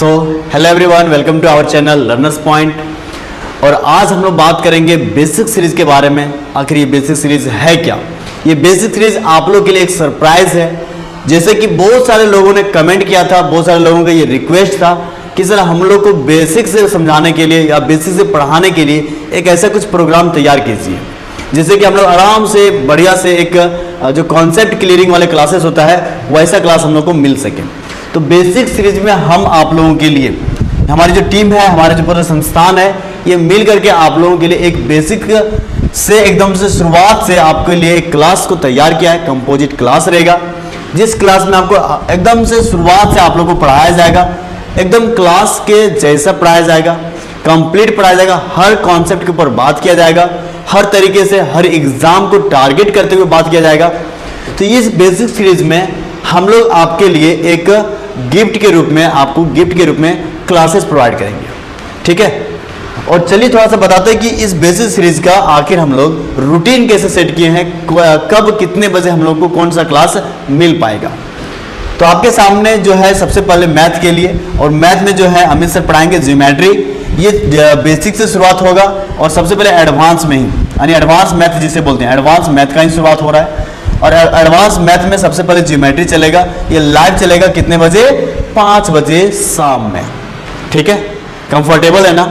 So hello everyone, welcome to our channel learners point. और आज हम लोग बात करेंगे बेसिक सीरीज के बारे में। आखिर ये बेसिक सीरीज है क्या? ये बेसिक सीरीज आप लोग के लिए एक सरप्राइज है। जैसे कि बहुत सारे लोगों ने कमेंट किया था, बहुत सारे लोगों का ये रिक्वेस्ट था कि सर हम लोग को बेसिक से समझाने के लिए या बेसिक से पढ़ाने के लिए एक ऐसा कुछ प्रोग्राम तैयार कीजिए जिससे कि हम लोग आराम से बढ़िया से एक जो कॉन्सेप्ट क्लियरिंग वाले क्लासेस होता है वैसा क्लास हम लोग को मिल सके। तो बेसिक सीरीज में हम आप लोगों के लिए, हमारी जो टीम है, हमारे जो पूरा संस्थान है, ये मिल करके आप लोगों के लिए एक बेसिक से एकदम से शुरुआत से आपके लिए एक क्लास को तैयार किया है। कंपोजिट क्लास रहेगा जिस क्लास में आपको एकदम से शुरुआत से आप लोगों को पढ़ाया जाएगा, एकदम क्लास के जैसा पढ़ाया जाएगा, कंप्लीट पढ़ाया जाएगा, हर कॉन्सेप्ट के ऊपर बात किया जाएगा, हर तरीके से हर एग्जाम को टारगेट करते हुए बात किया जाएगा। तो इस बेसिक सीरीज में हम लोग आपके लिए एक गिफ्ट के रूप में, आपको गिफ्ट के रूप में क्लासेस प्रोवाइड करेंगे, ठीक है। और चलिए थोड़ा सा बताते हैं कि इस बेसिक सीरीज का आखिर हम लोग रूटीन कैसे सेट किए हैं, कब कितने बजे हम लोग को कौन सा क्लास मिल पाएगा। तो आपके सामने जो है सबसे पहले मैथ के लिए, और मैथ में जो है अमित सर पढ़ाएंगे ज्योमेट्री। ये बेसिक से शुरुआत होगा और सबसे पहले एडवांस में ही, यानी एडवांस मैथ जिसे बोलते हैं, एडवांस मैथ का ही शुरुआत हो रहा है। और एडवांस मैथ में सबसे पहले ज्योमेट्री चलेगा। ये लाइव चलेगा कितने बजे? 5 बजे शाम में, ठीक है। कंफर्टेबल है ना?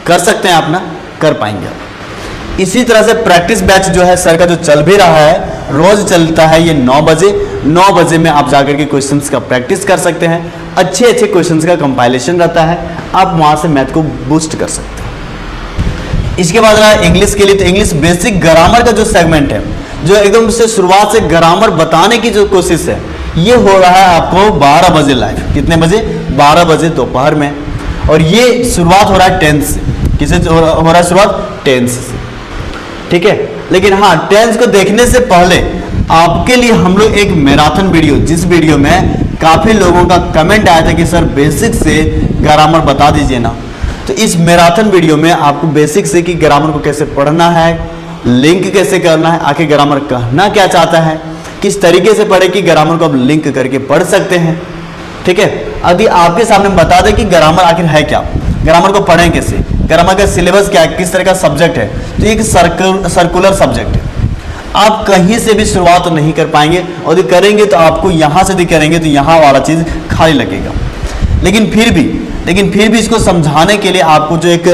कर सकते हैं आप ना? कर पाएंगे आप। इसी तरह से प्रैक्टिस बैच जो है सर का जो चल भी रहा है, रोज चलता है ये 9 बजे। 9 बजे में आप जाकर के क्वेश्चंस का प्रैक्टिस कर सकते हैं। अच्छे अच्छे क्वेश्चंस का कंपाइलेशन रहता है, आप वहां से मैथ को बूस्ट कर सकते हैं। इसके बाद रहा इंग्लिश के लिए। तो इंग्लिश बेसिक ग्रामर का जो सेगमेंट है, जो एकदम से शुरुआत से ग्रामर बताने की जो कोशिश है, ये हो रहा है आपको 12 बजे लाइव। कितने बजे? 12 बजे दोपहर में। और ये शुरुआत हो रहा है 10 से। किसे हो रहा है शुरुआत? 10 से, ठीक है। लेकिन हाँ, 10 को देखने से पहले आपके लिए हम लोग एक मैराथन वीडियो, जिस वीडियो में काफी लोगों का कमेंट आया था कि सर बेसिक से ग्रामर बता दीजिए ना। तो इस मैराथन वीडियो में आपको बेसिक से कि ग्रामर को कैसे पढ़ना है, लिंक कैसे करना है, आखिर ग्रामर कहना क्या चाहता है, किस तरीके से पढ़े कि ग्रामर को आप लिंक करके पढ़ सकते हैं, ठीक है। यदि आपके सामने बता दें कि ग्रामर आखिर है क्या, ग्रामर को पढ़ें कैसे, ग्रामर का सिलेबस क्या है, किस तरह का सब्जेक्ट है, तो एक सर्कुलर सब्जेक्ट है। आप कहीं से भी शुरुआत नहीं कर पाएंगे, और यदि करेंगे तो आपको यहाँ से यदि करेंगे तो यहाँ वाला चीज खाली लगेगा। लेकिन फिर भी इसको समझाने के लिए आपको जो एक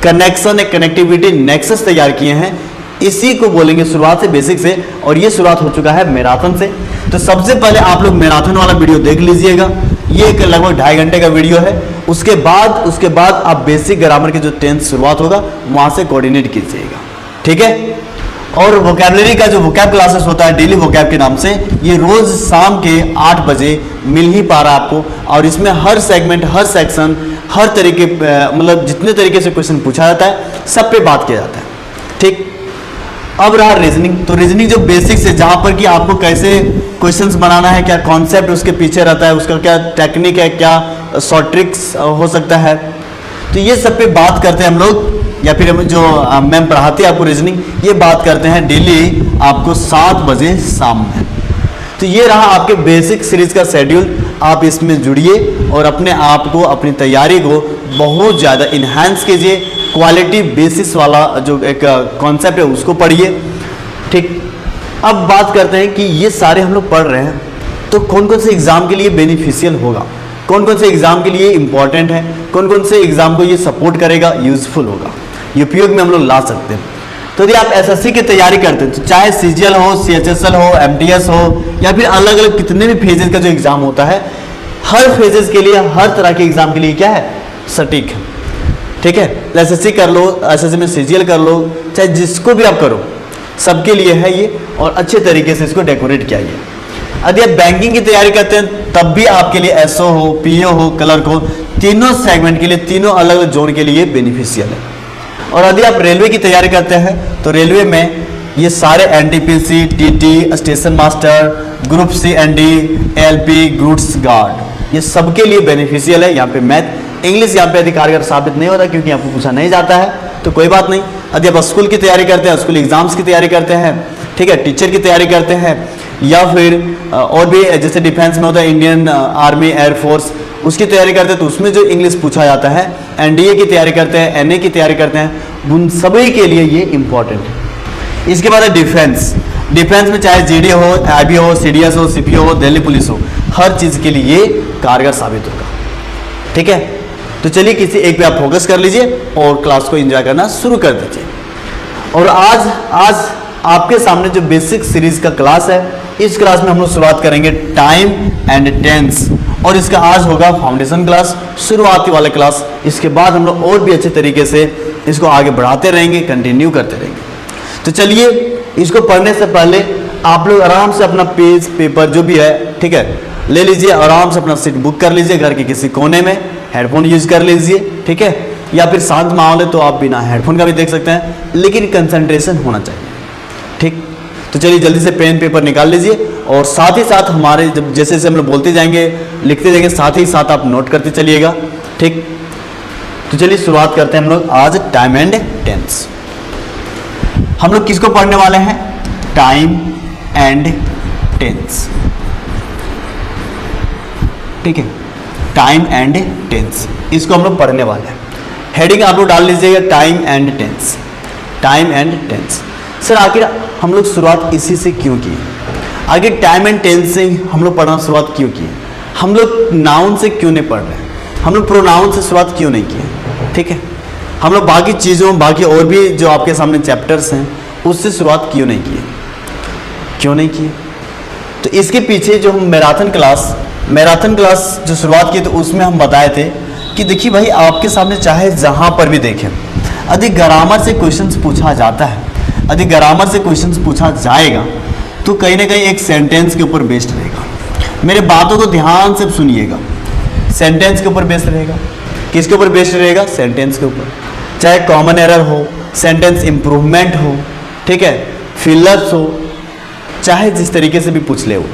कनेक्शन, एक कनेक्टिविटी नेक्सस तैयार किए हैं, इसी को बोलेंगे शुरुआत से, बेसिक से। और ये शुरुआत हो चुका है मैराथन से। तो सबसे पहले आप लोग मैराथन वाला वीडियो देख लीजिएगा। ये एक लगभग 2.5 घंटे का वीडियो है। उसके बाद आप बेसिक ग्रामर के जो 10th शुरुआत होगा वहां से कोऑर्डिनेट कीजिएगा, ठीक है। और वोकैबुलरी का जो वोकैब क्लासेस होता है डेली वोकैब के नाम से, ये रोज शाम के 8 बजे मिल ही पा रहा है आपको। और इसमें हर सेगमेंट, हर सेक्शन, हर तरीके, मतलब जितने तरीके से क्वेश्चन पूछा जाता है सब पे बात किया जाता है, ठीक। अब रहा रीजनिंग। तो रीजनिंग जो बेसिक्स है, जहां पर कि आपको कैसे क्वेश्चंस बनाना है, क्या कॉन्सेप्ट उसके पीछे रहता है, उसका क्या टेक्निक है, क्या शॉर्ट ट्रिक्स हो सकता है, तो ये सब पे बात करते हैं हम लोग। या फिर जो मैम पढ़ाते हैं आपको रीजनिंग, ये बात करते हैं डेली आपको 7 बजे शाम में। तो ये रहा आपके बेसिक सीरीज का शेड्यूल। आप इसमें जुड़िए और अपने आप को, अपनी तैयारी को बहुत ज़्यादा इन्हांस कीजिए। क्वालिटी बेसिस वाला जो एक कॉन्सेप्ट है उसको पढ़िए, ठीक। अब बात करते हैं कि ये सारे हम लोग पढ़ रहे हैं, तो कौन कौन से एग्जाम के लिए बेनिफिशियल होगा, कौन कौन से एग्जाम के लिए इंपॉर्टेंट है, कौन कौन से एग्जाम को ये सपोर्ट करेगा, यूजफुल होगा, ये उपयोग में हम लोग ला सकते हैं। तो यदि आप एसएससी की तैयारी करते हैं, तो चाहे सीजीएल हो, सीएचएसएल हो, एमटीएस हो, या फिर अलग अलग कितने भी फेजेस का जो एग्जाम होता है, हर फेजेस के लिए, हर तरह के एग्जाम के लिए क्या है? सटीक है, ठीक है। एसएससी कर लो, एसएससी में सीजीएल कर लो, चाहे जिसको भी आप करो, सबके लिए है ये। और अच्छे तरीके से इसको डेकोरेट किया गया। यदि आप बैंकिंग की तैयारी करते हैं तब भी आपके लिए एसओ हो, पीओ हो, क्लर्क हो, तीनों सेगमेंट के लिए, तीनों अलग अलग जोन के लिए बेनिफिशियल है। और यदि आप रेलवे की तैयारी करते हैं तो रेलवे में ये सारे NTPC, TT, station master, group C and D, LP, goods guard, ये सबके लिए बेनिफिशियल है। यहाँ पे मैथ, इंग्लिश यहाँ पे कारगर साबित नहीं होता क्योंकि आपको पूछा नहीं जाता है, तो कोई बात नहीं। यदि आप स्कूल की तैयारी करते हैं, स्कूल एग्जाम्स की तैयारी करते हैं, ठीक है, टीचर की तैयारी करते हैं, या फिर और भी जैसे डिफेंस में होता है इंडियन आर्मी, एयरफोर्स, उसकी तैयारी करते हैं तो उसमें जो इंग्लिश पूछा जाता है, एनडीए की तैयारी करते हैं, एनए की तैयारी करते हैं, उन सभी के लिए ये इंपॉर्टेंट है। इसके बाद है डिफेंस। डिफेंस में चाहे जीडी हो, आईबी हो, सीडीएस हो, सीपीओ हो, दिल्ली पुलिस हो, हर चीज़ के लिए ये कारगर साबित होगा। ठीक है, तो चलिए किसी एक पे आप फोकस कर लीजिए और क्लास को एंजॉय करना शुरू कर दीजिए। और आज आपके सामने जो बेसिक सीरीज का क्लास है, इस क्लास में हम लोग शुरुआत करेंगे टाइम एंड टेंस, और इसका आज होगा फाउंडेशन क्लास, शुरुआती वाला क्लास। इसके बाद हम लोग और भी अच्छे तरीके से इसको आगे बढ़ाते रहेंगे, कंटिन्यू करते रहेंगे। तो चलिए, इसको पढ़ने से पहले आप लोग आराम से अपना पेज पेपर जो भी है, ठीक है, ले लीजिए, आराम से अपना सीट बुक कर लीजिए, घर के किसी कोने में हेडफोन यूज कर लीजिए, ठीक है, या फिर शांत माहौल है तो आप बिना हेडफोन का भी देख सकते हैं, लेकिन कंसंट्रेशन होना चाहिए। ठीक, तो चलिए जल्दी से पेन पेपर निकाल लीजिए, और साथ ही साथ हमारे जब जैसे जैसे हम लोग बोलते जाएंगे, लिखते जाएंगे, साथ ही साथ आप नोट करते चलिएगा। ठीक, तो चलिए शुरुआत करते हैं हम लोग आज टाइम एंड टेंस। हम लोग किसको पढ़ने वाले हैं? Time and tense. ठीक है, टाइम एंड टेंस, इसको हम लोग पढ़ने वाले हैं। हेडिंग आप लोग डाल लीजिएगा, time and tense. Time and tense. Sir आखिर हम लोग शुरुआत इसी से क्यों की? आगे टाइम एंड टेंस से हम लोग पढ़ना शुरुआत क्यों की? हम लोग नाउन से क्यों नहीं पढ़ रहे? हम लोग प्रोनाउन से शुरुआत क्यों नहीं की? ठीक है, हम लोग बाकी चीज़ों, बाकी और भी जो आपके सामने चैप्टर्स हैं, उससे शुरुआत क्यों नहीं की? क्यों नहीं की? तो इसके पीछे जो हम मैराथन क्लास जो शुरुआत की, तो उसमें हम बताए थे कि देखिए भाई, आपके सामने चाहे जहाँ पर भी देखें, यदि ग्रामर से क्वेश्चंस पूछा जाता है, यदि ग्रामर से क्वेश्चंस पूछा जाएगा, तो कहीं ना कहीं एक सेंटेंस के ऊपर बेस्ड रहेगा। मेरे बातों को ध्यान से सुनिएगा, सेंटेंस के ऊपर बेस्ड रहेगा। किसके ऊपर बेस्ड रहेगा? सेंटेंस के ऊपर। चाहे कॉमन एरर हो, सेंटेंस इंप्रूवमेंट हो, ठीक है, फिलर्स हो, चाहे जिस तरीके से भी पूछ ले, वो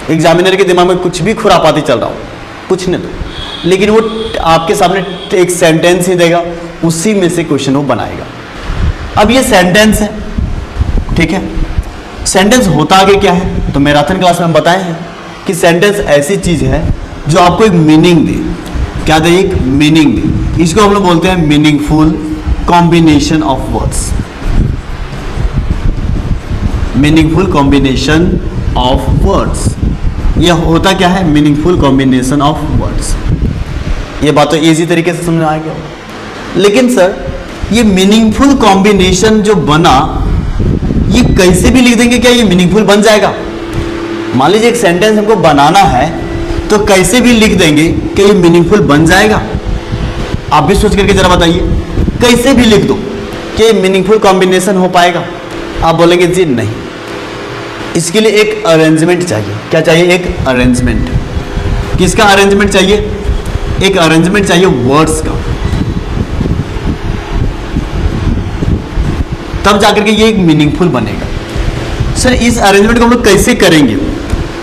एग्जामिनर के दिमाग में कुछ भी खुरापाती चल रहा हो, पूछने दो, लेकिन वो आपके सामने एक सेंटेंस ही देगा, उसी में से क्वेश्चन वो बनाएगा। अब ये सेंटेंस है, ठीक है, सेंटेंस होता आगे क्या है? तो मैराथन क्लास में हम बताए हैं कि सेंटेंस ऐसी चीज है जो आपको एक मीनिंग दे। क्या दे? एक मीनिंग दे। इसको हम लोग बोलते हैं meaningful combination of words. Meaningful combination of words, यह होता क्या है? Meaningful combination of words. ये बात तो इजी तरीके से समझ आ गया। लेकिन सर, ये मीनिंगफुल कॉम्बिनेशन जो बना, ये कैसे भी लिख देंगे, क्या ये मीनिंगफुल बन जाएगा? मान लीजिए एक सेंटेंस हमको बनाना है, तो कैसे भी लिख देंगे कि ये मीनिंगफुल बन जाएगा? आप भी सोच करके जरा बताइए, कैसे भी लिख दो कि ये मीनिंगफुल कॉम्बिनेशन हो पाएगा? आप बोलेंगे जी नहीं, इसके लिए एक अरेंजमेंट चाहिए। क्या चाहिए? एक अरेंजमेंट। किसका अरेंजमेंट चाहिए? एक अरेंजमेंट चाहिए वर्ड्स का, तब जाकर के ये एक मीनिंगफुल बनेगा। सर इस अरेंजमेंट को हम लोग कैसे करेंगे?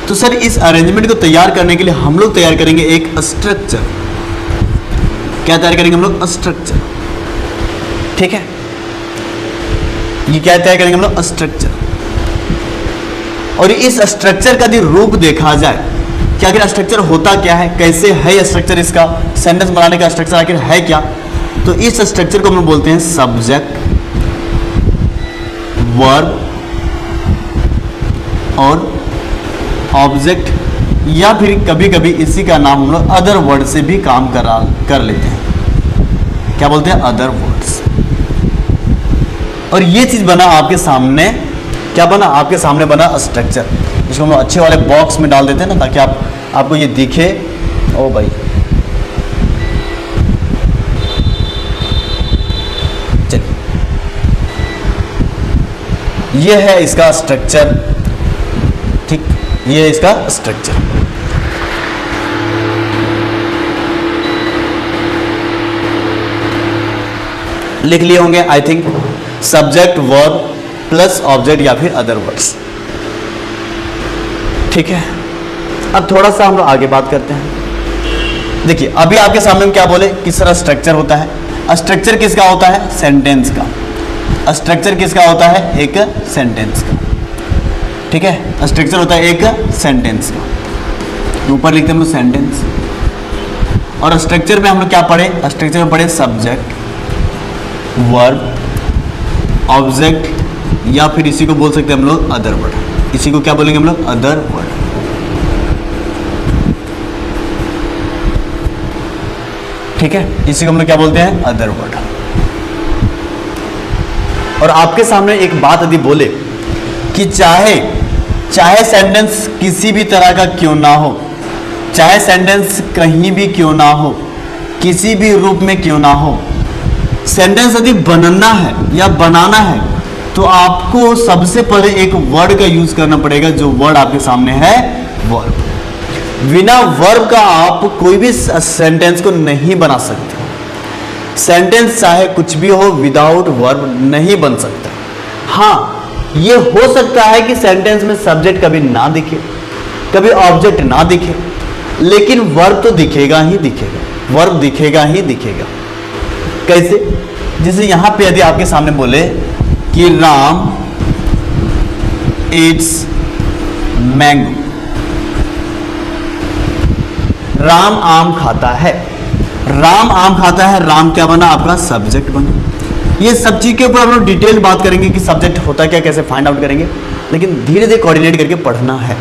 तो सर इस अरेंजमेंट को तैयार करने के लिए हम लोग तैयार करेंगे एक स्ट्रक्चर। क्या तैयार करेंगे हम लोग? स्ट्रक्चर। ठीक है, ये क्या तैयार करेंगे हम लोग? स्ट्रक्चर। और इस स्ट्रक्चर का यदि रूप देखा जाए कि आखिर स्ट्रक्चर होता क्या है, कैसे है स्ट्रक्चर, इसका सेंटेंस बनाने का स्ट्रक्चर आखिर है क्या, तो इस स्ट्रक्चर को हम लोग बोलते हैं सब्जेक्ट, वर्ब और ऑब्जेक्ट, या फिर कभी कभी इसी का नाम हम लोग अदर वर्ड से भी काम कर लेते हैं। क्या बोलते हैं? Other words. और ये चीज बना आपके सामने, क्या बना? आपके सामने बना स्ट्रक्चर, जिसको हम लोग अच्छे वाले बॉक्स में डाल देते हैं ना, ताकि आपको ये दिखे। ओ भाई, चलिए, ये है इसका स्ट्रक्चर। ठीक, ये है इसका स्ट्रक्चर। लिख लिए होंगे I think, subject, verb plus object या फिर अदर वर्ड्स। ठीक है, अब थोड़ा सा हम लोग आगे बात करते हैं। देखिए, अभी आपके सामने हम क्या बोले, किस तरह स्ट्रक्चर होता है। स्ट्रक्चर किसका होता है? सेंटेंस का। स्ट्रक्चर किसका होता है? एक सेंटेंस का। ठीक है, स्ट्रक्चर होता है एक सेंटेंस का। ऊपर लिखते हैं हम लोग सेंटेंस, और स्ट्रक्चर में हम लोग क्या पढ़े, स्ट्रक्चर में पढ़े सब्जेक्ट, वर्ब, ऑब्जेक्ट, या फिर इसी को बोल सकते हैं हम लोग अदर वर्ड। इसी को क्या बोलेंगे हम लोग, अदर वर्ड। ठीक है, इसी को हम लोग क्या बोलते हैं, अदर वर्ड। और आपके सामने एक बात यदि बोले कि चाहे सेंटेंस किसी भी तरह का क्यों ना हो, चाहे सेंटेंस कहीं भी क्यों ना हो, किसी भी रूप में क्यों ना हो, सेंटेंस यदि बनना है या बनाना है तो आपको सबसे पहले एक वर्ड का यूज करना पड़ेगा, जो वर्ड आपके सामने है वर्ब। बिना वर्ब का आप कोई भी सेंटेंस को नहीं बना सकते। सेंटेंस चाहे कुछ भी हो, विदाउट वर्ब नहीं बन सकता। हाँ, ये हो सकता है कि सेंटेंस में सब्जेक्ट कभी ना दिखे, कभी ऑब्जेक्ट ना दिखे, लेकिन वर्ब तो दिखेगा ही दिखेगा, वर्ब दिखेगा ही दिखेगा। कैसे? जैसे यहां पे यदि आपके सामने बोले कि राम ईट्स मैंगो, राम आम खाता है, राम आम खाता है, राम क्या बना, आपका सब्जेक्ट बना। ये सब चीज के ऊपर हम लोग डिटेल बात करेंगे कि सब्जेक्ट होता क्या, कैसे फाइंड आउट करेंगे, लेकिन धीरे धीरे कोऑर्डिनेट करके पढ़ना है।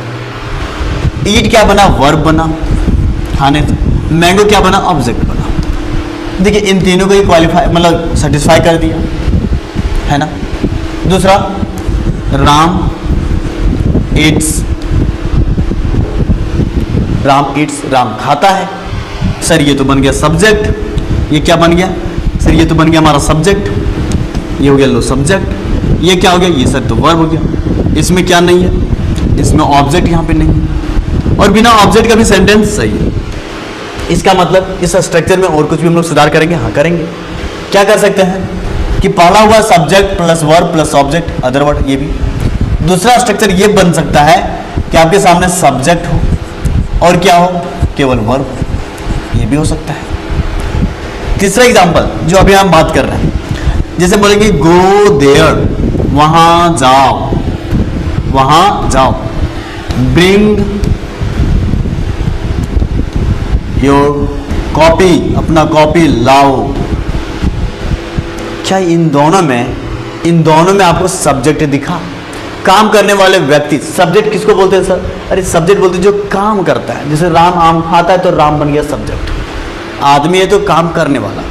ईट क्या बना, वर्ब बना खाने से, मैंगो क्या बना, ऑब्जेक्ट बना। देखिए इन तीनों को ही क्वालिफाई मतलब सेटिस्फाई कर दिया है ना। दूसरा, राम ईट्स, राम ईट्स, राम खाता है। सर ये तो बन गया सब्जेक्ट, ये क्या बन गया सर, ये तो बन गया हमारा सब्जेक्ट, ये हो गया लो सब्जेक्ट। ये क्या हो गया, ये सर तो वर्ब हो गया। इसमें क्या नहीं है, इसमें ऑब्जेक्ट यहाँ पे नहीं है, और बिना ऑब्जेक्ट का भी सेंटेंस सही है। इसका मतलब इस स्ट्रक्चर में और कुछ भी हम लोग सुधार करेंगे, हाँ करेंगे। क्या कर सकते हैं कि पढ़ा हुआ subject plus verb plus object other word, ये भी। दूसरा स्ट्रक्चर ये बन सकता है कि आपके सामने सब्जेक्ट हो और क्या हो, केवल वर्ब, ये भी हो सकता है। तीसरा एग्जांपल जो अभी हम बात कर रहे हैं, जैसे बोलेंगे गो देयर, वहां जाओ, वहां जाओ। ब्रिंग योर कॉपी, अपना कॉपी लाओ। क्या इन दोनों में आपको सब्जेक्ट दिखा? काम करने वाले व्यक्ति, सब्जेक्ट किसको बोलते हैं सर? अरे सब्जेक्ट बोलते हैं जो काम करता है। जैसे राम आम खाता है तो राम बन गया सब्जेक्ट, आदमी है तो काम करने वाला।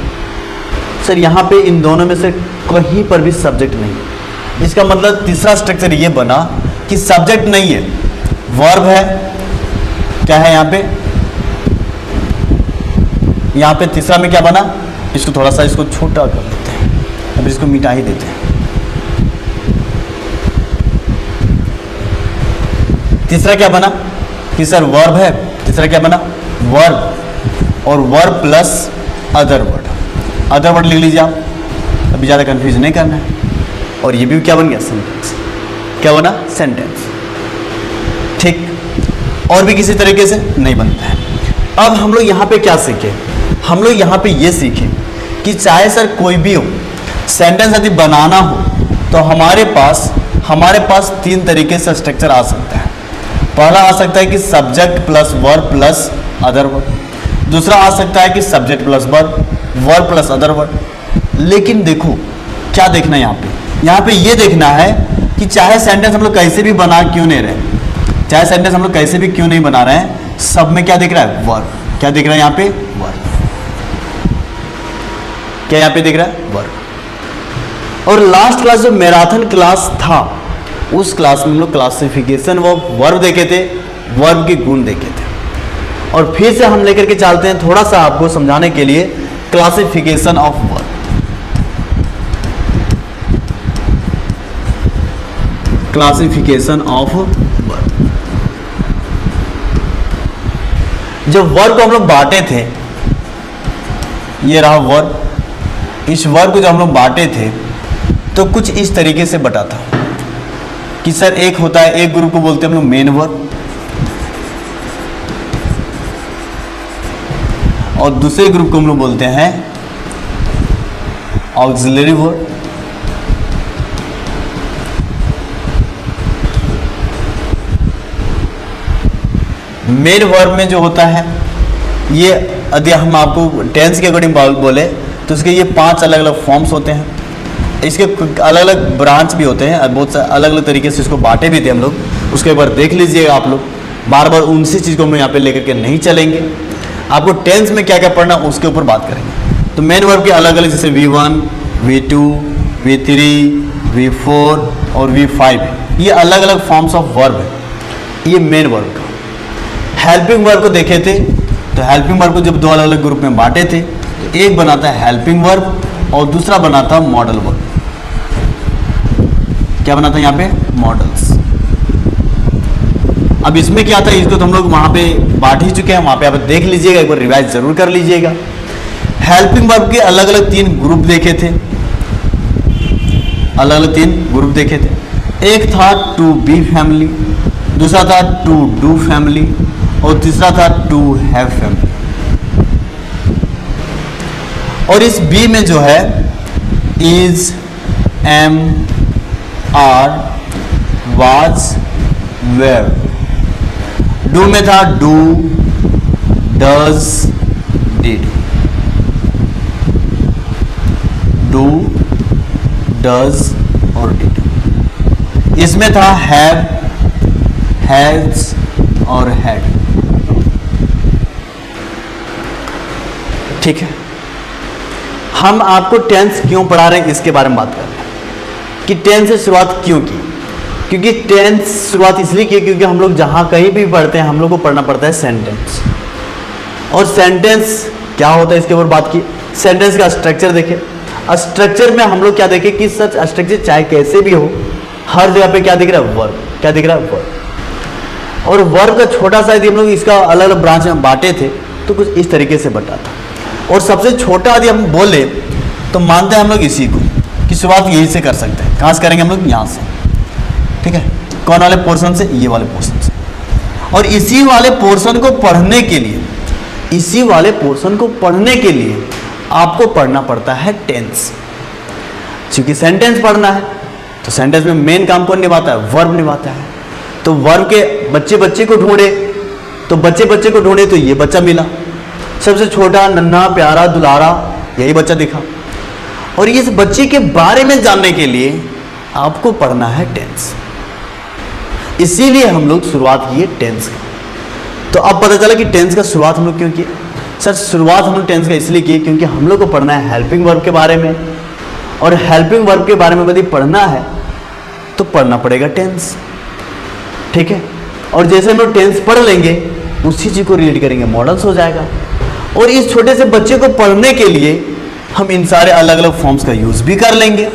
सर यहाँ पे इन दोनों में से कहीं पर भी सब्जेक्ट नहीं है। इसका मतलब तीसरा स्ट्रक्चर ये बना कि सब्जेक्ट नहीं है, वर्ब है। क्या है यहाँ पे तीसरा में क्या बना, इसको थोड़ा सा इसको छोटा कर देते हैं, अब इसको मिटा ही देते हैं। तीसरा क्या बना कि सर वर्ब है, तीसरा क्या बना, वर्ब और verb plus other word. Other word लिख लीजिए आप, अभी ज़्यादा कंफ्यूज नहीं करना है। और ये भी क्या बन गया, सेंटेंस। क्या बना, सेंटेंस। ठीक, और भी किसी तरीके से नहीं बनता है। अब हम लोग यहाँ पे क्या सीखे, हम लोग यहाँ पे ये सीखे कि चाहे सर कोई भी हो, सेंटेंस यदि बनाना हो तो हमारे पास तीन तरीके से स्ट्रक्चर आ सकता है। पहला आ सकता है कि subject plus verb plus other word. दूसरा आ सकता है कि subject plus verb plus other word. लेकिन देखो क्या देखना है यहाँ पे ये देखना है कि चाहे सेंटेंस हम लोग कैसे भी बना क्यों नहीं रहे, चाहे सेंटेंस हम लोग कैसे भी क्यों नहीं बना रहे हैं, सब में क्या दिख रहा है, वर्ब। क्या दिख रहा है यहाँ पे, वर्ब। क्या यहाँ पे दिख रहा है, वर्ब। और लास्ट क्लास जो मैराथन क्लास था, उस क्लास में हम लोग क्लासिफिकेशन ऑफ वर्ब देखे थे, वर्ब के गुण देखे थे। और फिर से हम लेकर के चलते हैं थोड़ा सा आपको समझाने के लिए classification of verb. Classification of verb, जो वर्ब को हम लोग बांटे थे, ये रहा वर्ब। इस वर्ब को जब हम लोग बांटे थे तो कुछ इस तरीके से बटा था कि सर एक होता है, एक ग्रुप को बोलते हैं हम लोग मेन वर्ब, और दूसरे ग्रुप को हम लोग बोलते हैं ऑक्सिलरी वर्ब। मेन वर्ब में जो होता है ये यदि हम आपको टेंस के अकॉर्डिंग बोले तो इसके ये 5 अलग अलग फॉर्म्स होते हैं। इसके अलग अलग ब्रांच भी होते हैं, बहुत से अलग अलग तरीके से इसको बांटे भी थे हम लोग, उसको एक बार देख लीजिएगा आप लोग। बार बार उनसी चीज़ को हम यहाँ पे लेकर के नहीं चलेंगे। आपको टेंस में क्या क्या पढ़ना उसके ऊपर बात करेंगे। तो मेन वर्ब के अलग अलग जैसे V1, V2, V3, V4 और V5 ये अलग अलग फॉर्म्स ऑफ वर्ब है। ये मेन वर्ब का। हेल्पिंग वर्ब को देखे थे तो हेल्पिंग वर्ब को जब 2 अलग अलग ग्रुप में बांटे थे तो एक बनाता है हेल्पिंग वर्ब और दूसरा बनाता है मॉडल वर्ब। क्या बनाता है यहाँ पे? मॉडल्स। अब इसमें क्या था, इसको तो हम लोग वहां पे बांट ही चुके हैं, वहां पे आप देख लीजिएगा, एक बार रिवाइज जरूर कर लीजिएगा। हेल्पिंग वर्ब के अलग अलग 3 ग्रुप देखे थे, अलग अलग 3 ग्रुप देखे थे। एक था टू बी फैमिली, दूसरा था टू डू फैमिली और तीसरा था टू हैव फैमिली। और इस बी में जो है is, am, are, was, were. Do में था do, does, did. Do, does और डिड। इसमें था हैव, हैज और हैड। ठीक है, हम आपको टेंस क्यों पढ़ा रहे हैं इसके बारे में बात कर रहे हैं कि टेंस से शुरुआत क्यों की। क्योंकि टेंस शुरुआत इसलिए की क्योंकि हम लोग जहां कहीं भी पढ़ते हैं हम लोग को पढ़ना पड़ता है सेंटेंस। और सेंटेंस क्या होता है इसके ऊपर बात की। सेंटेंस का स्ट्रक्चर देखें। स्ट्रक्चर में हम लोग क्या देखें कि सच स्ट्रक्चर चाहे कैसे भी हो, हर जगह पे क्या दिख रहा है? वर्ब। क्या दिख रहा है? वर्ब। और वर्ब का छोटा सा यदि हम लोग इसका अलग अलग ब्रांच में बांटे थे तो कुछ इस तरीके से बटा था। और सबसे छोटा यदि हम बोले तो मानते हैं हम लोग इसी को कि शुरुआत यहीं से कर सकते हैं। कहाँ से करेंगे हम लोग? यहाँ से। ठीक है, कौन वाले पोर्शन से? ये वाले पोर्शन से। और इसी वाले पोर्शन को पढ़ने के लिए, इसी वाले पोर्शन को पढ़ने के लिए आपको पढ़ना पड़ता है टेंस। क्योंकि सेंटेंस पढ़ना है तो सेंटेंस में मेन काम कौन निभाता है? वर्ब निभाता है। तो वर्ब के बच्चे को ढूंढे तो बच्चे को ढूंढे तो ये बच्चा मिला, सबसे छोटा, नन्हा, प्यारा, दुलारा, यही बच्चा दिखा। और इस बच्चे के बारे में जानने के लिए आपको पढ़ना है टेंस। इसीलिए हम लोग शुरुआत की है टेंस का। तो अब पता चला कि टेंस का शुरुआत हम लोग क्यों की। सर शुरुआत हम लोग टेंस का इसलिए की क्योंकि हम लोग को पढ़ना है हेल्पिंग वर्ब के बारे में। और हेल्पिंग वर्ब के बारे में यदि पढ़ना है तो पढ़ना पड़ेगा टेंस। ठीक है, और जैसे हम लोग टेंस पढ़ लेंगे उसी चीज को रिलेट करेंगे, मॉडल्स हो जाएगा। और इस छोटे से बच्चे को पढ़ने के लिए हम इन सारे अलग अलग फॉर्म्स का यूज भी कर लेंगे।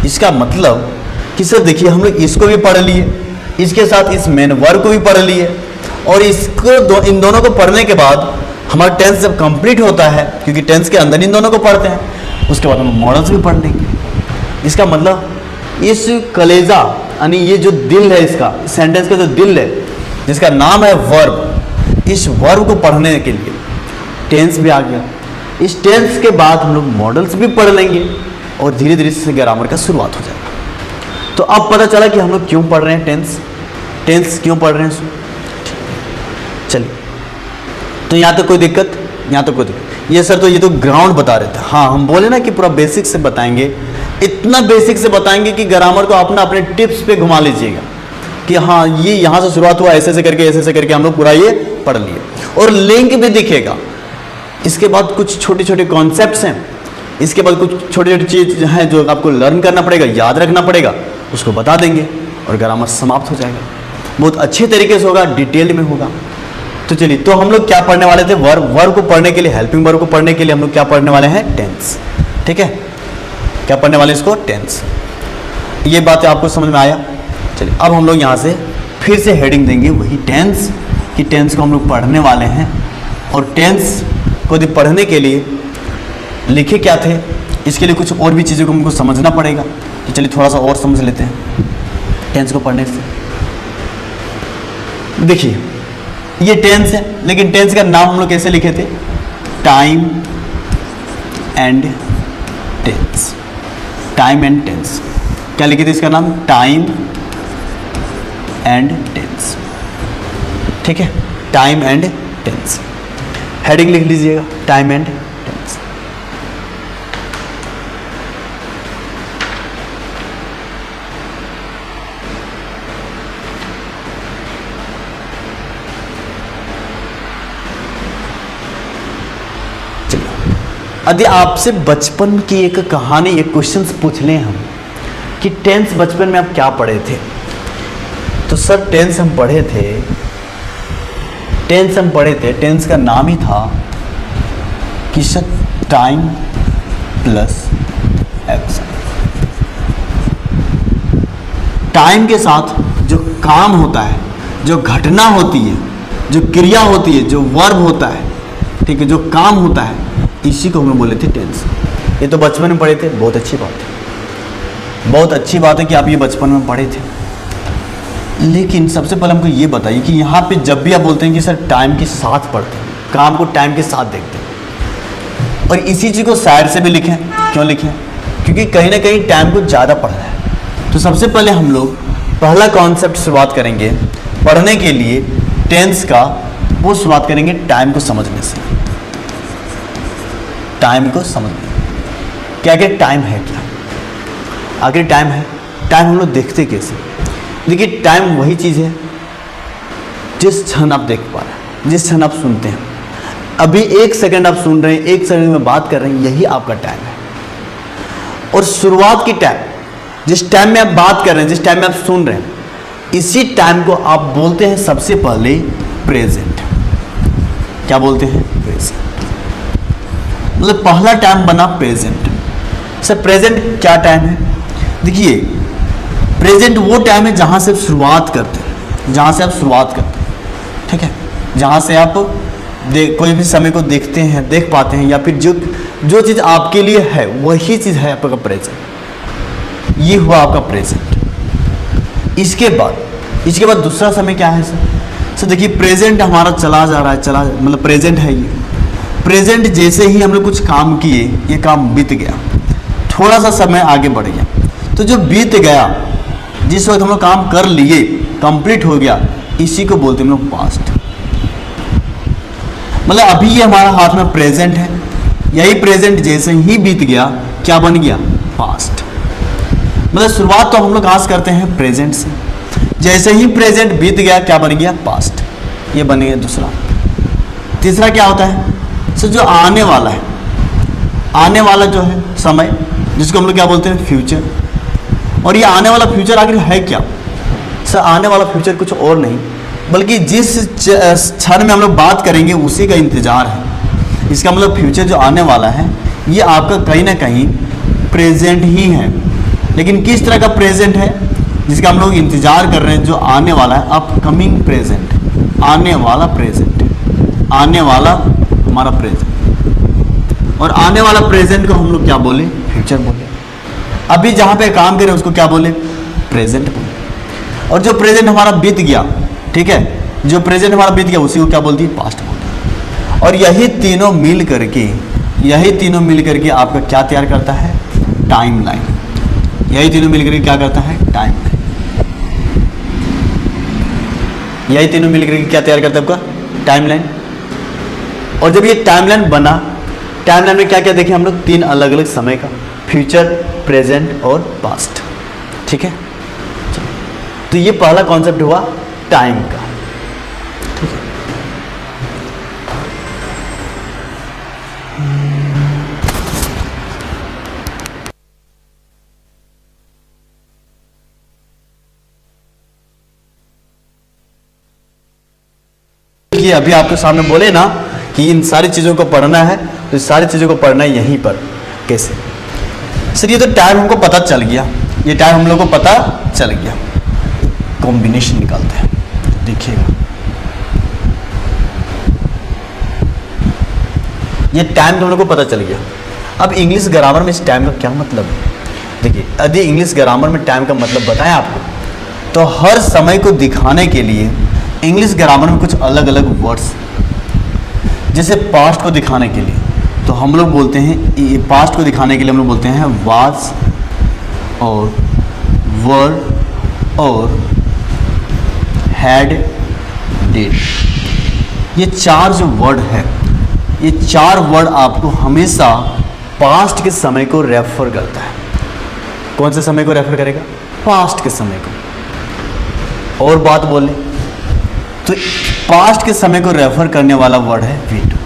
इसका मतलब कि सर देखिए हम लोग इसको भी पढ़ लिए, इसके साथ इस मेन वर्ब को भी पढ़ लिए, और इसको इन दोनों को पढ़ने के बाद हमारा टेंस जब कंप्लीट होता है, क्योंकि टेंस के अंदर इन दोनों को पढ़ते हैं, उसके बाद हम मॉडल्स भी पढ़ लेंगे। इसका मतलब इस कलेजा यानी ये जो दिल है इसका, सेंटेंस का जो दिल है जिसका नाम है वर्ब, इस वर्ब को पढ़ने के लिए टेंस भी आ गया। इस टेंस के बाद हम लोग मॉडल्स भी पढ़ लेंगे और धीरे धीरे से ग्रामर का शुरुआत हो जाएगा। तो अब पता चला कि हम लोग क्यों पढ़ रहे हैं टेंस क्यों पढ़ रहे हैं। चलिए, तो यहाँ तक कोई दिक्कत? यहाँ तक कोई दिक्कत? ये सर तो ये तो ग्राउंड बता रहे थे। हाँ, हम बोले ना कि पूरा बेसिक से बताएंगे, इतना बेसिक से बताएंगे कि ग्रामर को अपने टिप्स पे घुमा लीजिएगा कि हाँ ये यहाँ से शुरुआत हुआ, ऐसे ऐसे करके हम लोग पूरा ये पढ़ लिए। और लिंक भी दिखेगा। इसके बाद कुछ छोटे छोटे कॉन्सेप्ट्स हैं, इसके बाद कुछ छोटी छोटी चीज़ हैं जो आपको लर्न करना पड़ेगा, याद रखना पड़ेगा, उसको बता देंगे और ग्रामर समाप्त हो जाएगा। बहुत अच्छे तरीके से होगा, डिटेल्ड में होगा। तो चलिए, तो हम लोग क्या पढ़ने वाले थे? वर्ब को पढ़ने के लिए, हेल्पिंग वर्ब को पढ़ने के लिए हम लोग क्या पढ़ने वाले हैं? टेंस। ठीक है, क्या पढ़ने वाले इसको? टेंस। ये बात आपको समझ में आया? चलिए, अब हम लोग यहाँ से फिर से हेडिंग देंगे वही टेंस, कि टेंस को हम लोग पढ़ने वाले हैं। और टेंस को यदि पढ़ने के लिए लिखे क्या थे, इसके लिए कुछ और भी चीज़ों को हमको समझना पड़ेगा। तो चलिए थोड़ा सा और समझ लेते हैं टेंस को पढ़ने से। देखिए, ये टेंस है, लेकिन टेंस का नाम हम लोग कैसे लिखे थे? Time and tense. Time and tense क्या लिखे थे इसका नाम? Time and tense. ठीक है, टाइम एंड टेंस। हेडिंग लिख लीजिएगा, टाइम एंड टेंस। यदि आपसे बचपन की एक कहानी, एक क्वेश्चन पूछ लें हम कि टेंस बचपन में आप क्या पढ़े थे, तो सर टेंस हम पढ़े थे, टेंस का नाम ही था कि sir time plus action. Time के साथ जो काम होता है, जो घटना होती है, जो क्रिया होती है, जो वर्ब होता है, ठीक है, जो काम होता है, इसी को हम बोले थे टेंस। ये तो बचपन में पढ़े थे, बहुत अच्छी बात है, बहुत अच्छी बात है कि आप ये बचपन में पढ़े थे। लेकिन सबसे पहले हमको ये बताइए कि यहाँ पे जब भी आप बोलते हैं कि सर टाइम के साथ पढ़ते हैं, काम को टाइम के साथ देखते हैं, और इसी चीज़ को साइड से भी लिखें, क्यों लिखें? क्योंकि कहीं ना कहीं टाइम को ज़्यादा पढ़ना है। तो सबसे पहले हम लोग पहला कॉन्सेप्ट शुरुआत करेंगे पढ़ने के लिए टेंस का, वो शुरुआत करेंगे टाइम को समझने से। टाइम को समझने, क्या क्या टाइम है, क्या आखिर टाइम है? टाइम हम लोग देखते कैसे? देखिए, टाइम वही चीज़ है जिस क्षण आप देख पा रहे हैं, जिस क्षण आप सुनते हैं। अभी 1 सेकंड आप सुन रहे हैं, 1 सेकंड में बात कर रहे हैं, यही आपका टाइम है। और शुरुआत की टाइम, जिस टाइम में आप बात कर रहे हैं, जिस टाइम में आप सुन रहे हैं, इसी टाइम को आप बोलते हैं सबसे पहले प्रेजेंट। क्या बोलते हैं? प्रेजेंट। मतलब पहला टाइम बना प्रेजेंट। सर प्रेजेंट क्या टाइम है? देखिए, प्रेजेंट वो टाइम है जहाँ से आप शुरुआत करते हैं, जहाँ से आप शुरुआत करते हैं, ठीक है, जहाँ से आप कोई भी समय को देखते हैं, देख पाते हैं, या फिर जो चीज़ आपके लिए है वही चीज़ है आपका प्रेजेंट। ये हुआ आपका प्रेजेंट। इसके बाद दूसरा समय क्या है सर? सर देखिए, प्रेजेंट हमारा चला जा रहा है, मतलब प्रेजेंट है ये। प्रेजेंट जैसे ही हम लोग कुछ काम किए, ये काम बीत गया, थोड़ा सा समय आगे बढ़ गया, तो जो बीत गया, जिस वक्त हम लोग काम कर लिए, कंप्लीट हो गया, इसी को बोलते हैं हम लोग पास्ट। मतलब अभी ये हमारा हाथ में प्रेजेंट है, यही प्रेजेंट जैसे ही बीत गया, क्या बन गया? पास्ट। मतलब शुरुआत तो हम लोग कहाँ से करते हैं? प्रेजेंट से। जैसे ही प्रेजेंट बीत गया, क्या बन गया? पास्ट। ये बन गया दूसरा। तीसरा क्या होता है? सो जो आने वाला है, आने वाला जो है समय, जिसको हम लोग क्या बोलते हैं? फ्यूचर। और ये आने वाला फ्यूचर आखिर है क्या? सर आने वाला फ्यूचर कुछ और नहीं, बल्कि जिस क्षण में हम लोग बात करेंगे उसी का इंतजार है। इसका मतलब फ्यूचर जो आने वाला है, ये आपका कहीं ना कहीं प्रेजेंट ही है। लेकिन किस तरह का प्रेजेंट है जिसका हम लोग इंतजार कर रहे हैं? जो आने वाला है, अपकमिंग प्रेजेंट, आने वाला प्रेजेंट, आने वाला हमारा प्रेजेंट। और आने वाला प्रेजेंट को हम लोग क्या बोले? फ्यूचर बोले। अभी जहाँ पे काम करें उसको क्या बोले? प्रेजेंट बोले। और जो प्रेजेंट हमारा बीत गया, ठीक है, जो प्रेजेंट हमारा बीत गया, उसी को क्या बोलती है? पास्ट बोलते हैं। और यही तीनों मिल करके आपका क्या तैयार करता है? Time line. यही तीनों मिल करके क्या करता है? Time line. यही तीनों मिल करके क्या तैयार करता है? आपका टाइम लाइन। और जब ये टाइम लाइन बना, टाइम लाइन में क्या क्या देखें हम लोग? 3 अलग अलग समय का, फ्यूचर, प्रेजेंट और पास्ट, ठीक है। तो ये पहला कॉन्सेप्ट हुआ टाइम का, ठीक है। ये अभी आपके सामने बोले ना कि इन सारी चीज़ों को पढ़ना है, तो इस सारी चीज़ों को पढ़ना है यहीं पर। कैसे? सर ये तो टाइम हमको पता चल गया, ये टाइम हम लोग को पता चल गया। कॉम्बिनेशन निकालते हैं, देखिएगा। ये टाइम तो हम लोग को पता चल गया। अब इंग्लिश ग्रामर में इस टाइम का क्या मतलब है? देखिए, यदि इंग्लिश ग्रामर में टाइम का मतलब बताएं आपको, तो हर समय को दिखाने के लिए इंग्लिश ग्रामर में कुछ अलग अलग वर्ड्स, जैसे पास्ट को दिखाने के लिए तो हम लोग बोलते हैं, पास्ट को दिखाने के लिए हम लोग बोलते हैं वाज और वर और हैड, डिड। ये 4 जो वर्ड है, ये 4 वर्ड आपको हमेशा पास्ट के समय को रेफर करता है। कौन से समय को रेफर करेगा? पास्ट के समय को। और बात बोले तो पास्ट के समय को रेफर करने वाला वर्ड है वी टू।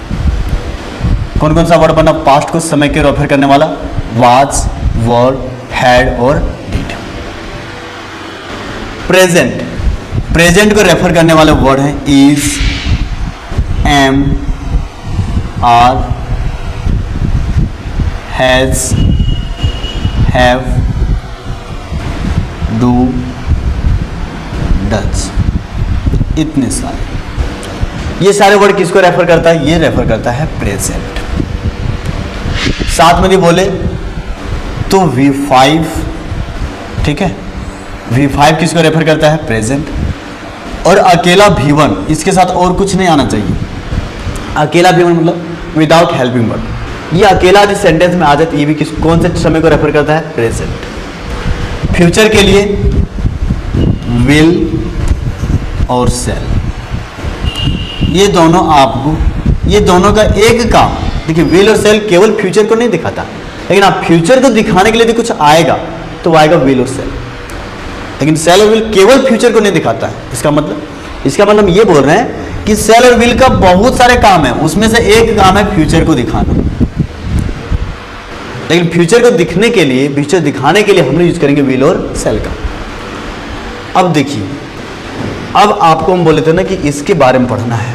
कौन कौन सा वर्ड बना पास्ट को समय के रेफर करने वाला? वाज, वर, हैड और डिड। प्रेजेंट, प्रेजेंट को रेफर करने वाले वर्ड है is, am, are, has, have, do, does. इतने सारे, ये सारे वर्ड किसको रेफर करता है? ये रेफर करता है प्रेजेंट। साथ में भी बोले तो V5, ठीक है, V5 किसको रेफर करता है? प्रेजेंट। और अकेला V1, इसके साथ और कुछ नहीं आना चाहिए। अकेला V1 मतलब विदाउट हेल्पिंग वर्ड। ये अकेला जिस सेंटेंस में आ जाए ये भी कौन से समय को रेफर करता है? प्रेजेंट। फ्यूचर के लिए विल और सेल, ये दोनों आपको, ये दोनों का एक काम। देखिए विल और सेल केवल फ्यूचर को नहीं दिखाता, लेकिन आप फ्यूचर को दिखाने के लिए यदि कुछ आएगा तो आएगा विल और सेल। लेकिन सेल और विल केवल फ्यूचर को नहीं दिखाता है। इसका मतलब ये बोल रहे हैं कि सेल और विल का बहुत सारे काम है, उसमें से एक काम है फ्यूचर को दिखाना। लेकिन फ्यूचर को दिखने के लिए, फ्यूचर दिखाने के लिए हम लोग यूज करेंगे विल और सेल का। अब देखिए, अब आपको हम बोले थे ना कि इसके बारे में पढ़ना है,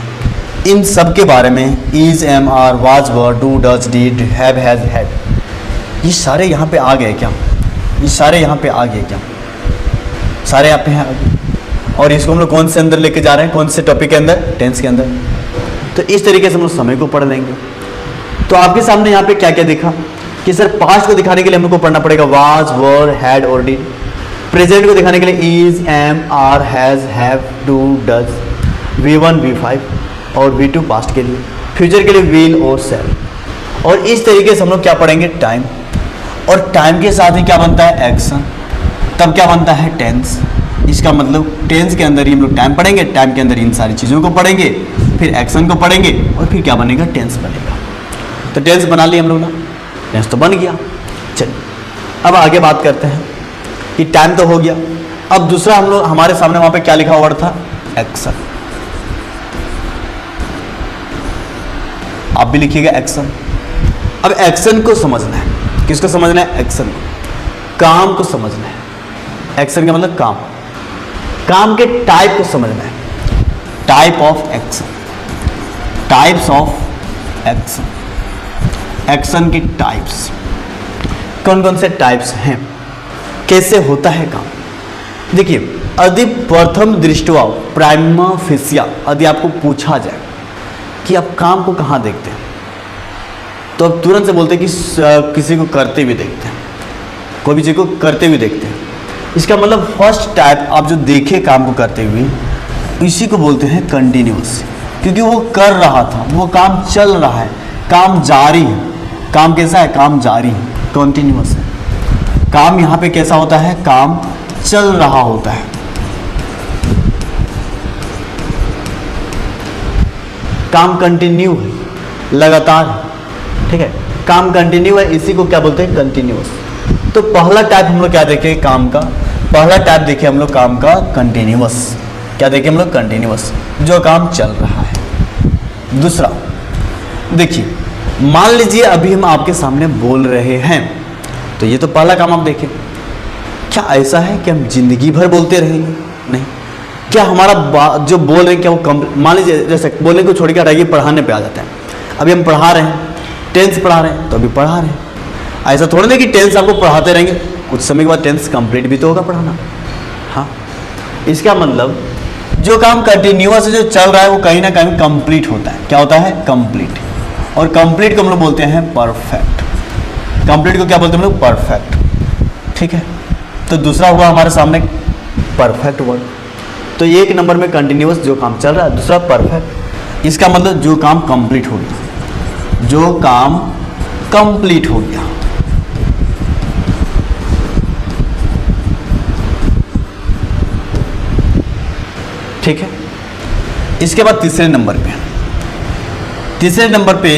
इन सब के बारे में, is, am, are, was, were, do, does, did, have, has, had, ये सारे यहाँ पे आ गए क्या? ये सारे यहाँ पे आ गए क्या? सारे यहाँ पे हैं। और इसको हम लोग कौन से अंदर लेके जा रहे हैं? कौन से टॉपिक के अंदर? टेंस के अंदर। तो इस तरीके से हम लोग समय को पढ़ लेंगे। तो आपके सामने यहाँ पे क्या क्या दिखा कि सर पास्ट को दिखाने के लिए हम लोग को पढ़ना पड़ेगा वाज, वर, हैड और डिड। प्रेजेंट को दिखाने के लिए is, am, are, has, have, do, does, V1, V5 और V2 पास्ट के लिए। फ्यूचर के लिए विल और सेल। और इस तरीके से हम लोग क्या पढ़ेंगे? टाइम। और टाइम के साथ ही क्या बनता है? एक्शन। तब क्या बनता है? टेंस। इसका मतलब टेंस के अंदर ही हम लोग टाइम पढ़ेंगे, टाइम के अंदर इन सारी चीज़ों को पढ़ेंगे, फिर एक्शन को पढ़ेंगे और फिर क्या बनेगा? टेंस बनेगा। तो टेंस बना लिया हम लोग ना, टेंस तो बन गया। चलिए अब आगे बात करते हैं कि टाइम तो हो गया। अब दूसरा हम लोग, हमारे सामने वहां पे क्या लिखा वर्ड था? एक्शन। आप भी लिखिएगा एक्शन। अब एक्शन को समझना है। किसको समझना है? एक्शन को, काम को समझना है। एक्शन का मतलब काम, काम के टाइप को समझना है। Type of action, types of action, action की टाइप्स। कौन कौन से टाइप्स हैं, कैसे होता है काम? देखिए, यदि प्रथम दृष्टया प्राइमा फेसिया यदि आपको पूछा जाए कि आप काम को कहाँ देखते हैं, तो आप तुरंत से बोलते हैं कि किसी को करते हुए देखते हैं, कोई भी चीज़ को करते हुए देखते हैं। इसका मतलब फर्स्ट टाइप आप जो देखे काम को करते हुए, इसी को बोलते हैं कंटिन्यूअस, क्योंकि वो कर रहा था, वो काम चल रहा है, काम जारी है। काम कैसा है? काम जारी है, कंटिन्यूअस है। काम यहाँ पे कैसा होता है? काम चल रहा होता है। काम कंटिन्यू है, लगातार है, ठीक है। काम कंटिन्यू है, इसी को क्या बोलते हैं? कंटिन्यूअस। तो पहला टाइप हम लोग क्या देखे काम का? पहला टाइप देखे हम लोग काम का कंटिन्यूअस। क्या देखे हम लोग? कंटिन्यूअस, जो काम चल रहा है। दूसरा देखिए, मान लीजिए अभी हम आपके सामने बोल रहे हैं, तो ये तो पहला काम आप देखें। क्या ऐसा है कि हम जिंदगी भर बोलते रहेंगे? नहीं। क्या हमारा जो बोल रहे हैं क्या वो मान लीजिए जैसे बोलने को छोड़ के रहिए, पढ़ाने पे आ जाता है। अभी हम पढ़ा रहे हैं, टेंस पढ़ा रहे हैं, तो अभी पढ़ा रहे हैं। ऐसा थोड़ा नहीं कि टेंस आपको पढ़ाते रहेंगे, कुछ समय के बाद टेंस कंप्लीट भी तो होगा पढ़ाना। हाँ, इसका मतलब जो काम कंटिन्यूअस जो चल रहा है वो कहीं ना कहीं कंप्लीट होता है। क्या होता है? कंप्लीट। और कंप्लीट को हम लोग बोलते हैं परफेक्ट। कंप्लीट को क्या बोलते हैं हम लोग? परफेक्ट, ठीक है। तो दूसरा हुआ हमारे सामने परफेक्ट वर्ड। तो एक नंबर में कंटिन्यूअस जो काम चल रहा है, दूसरा परफेक्ट। इसका मतलब जो काम कंप्लीट हो गया, जो काम कंप्लीट हो गया। ठीक है। इसके बाद तीसरे नंबर पे तीसरे नंबर पे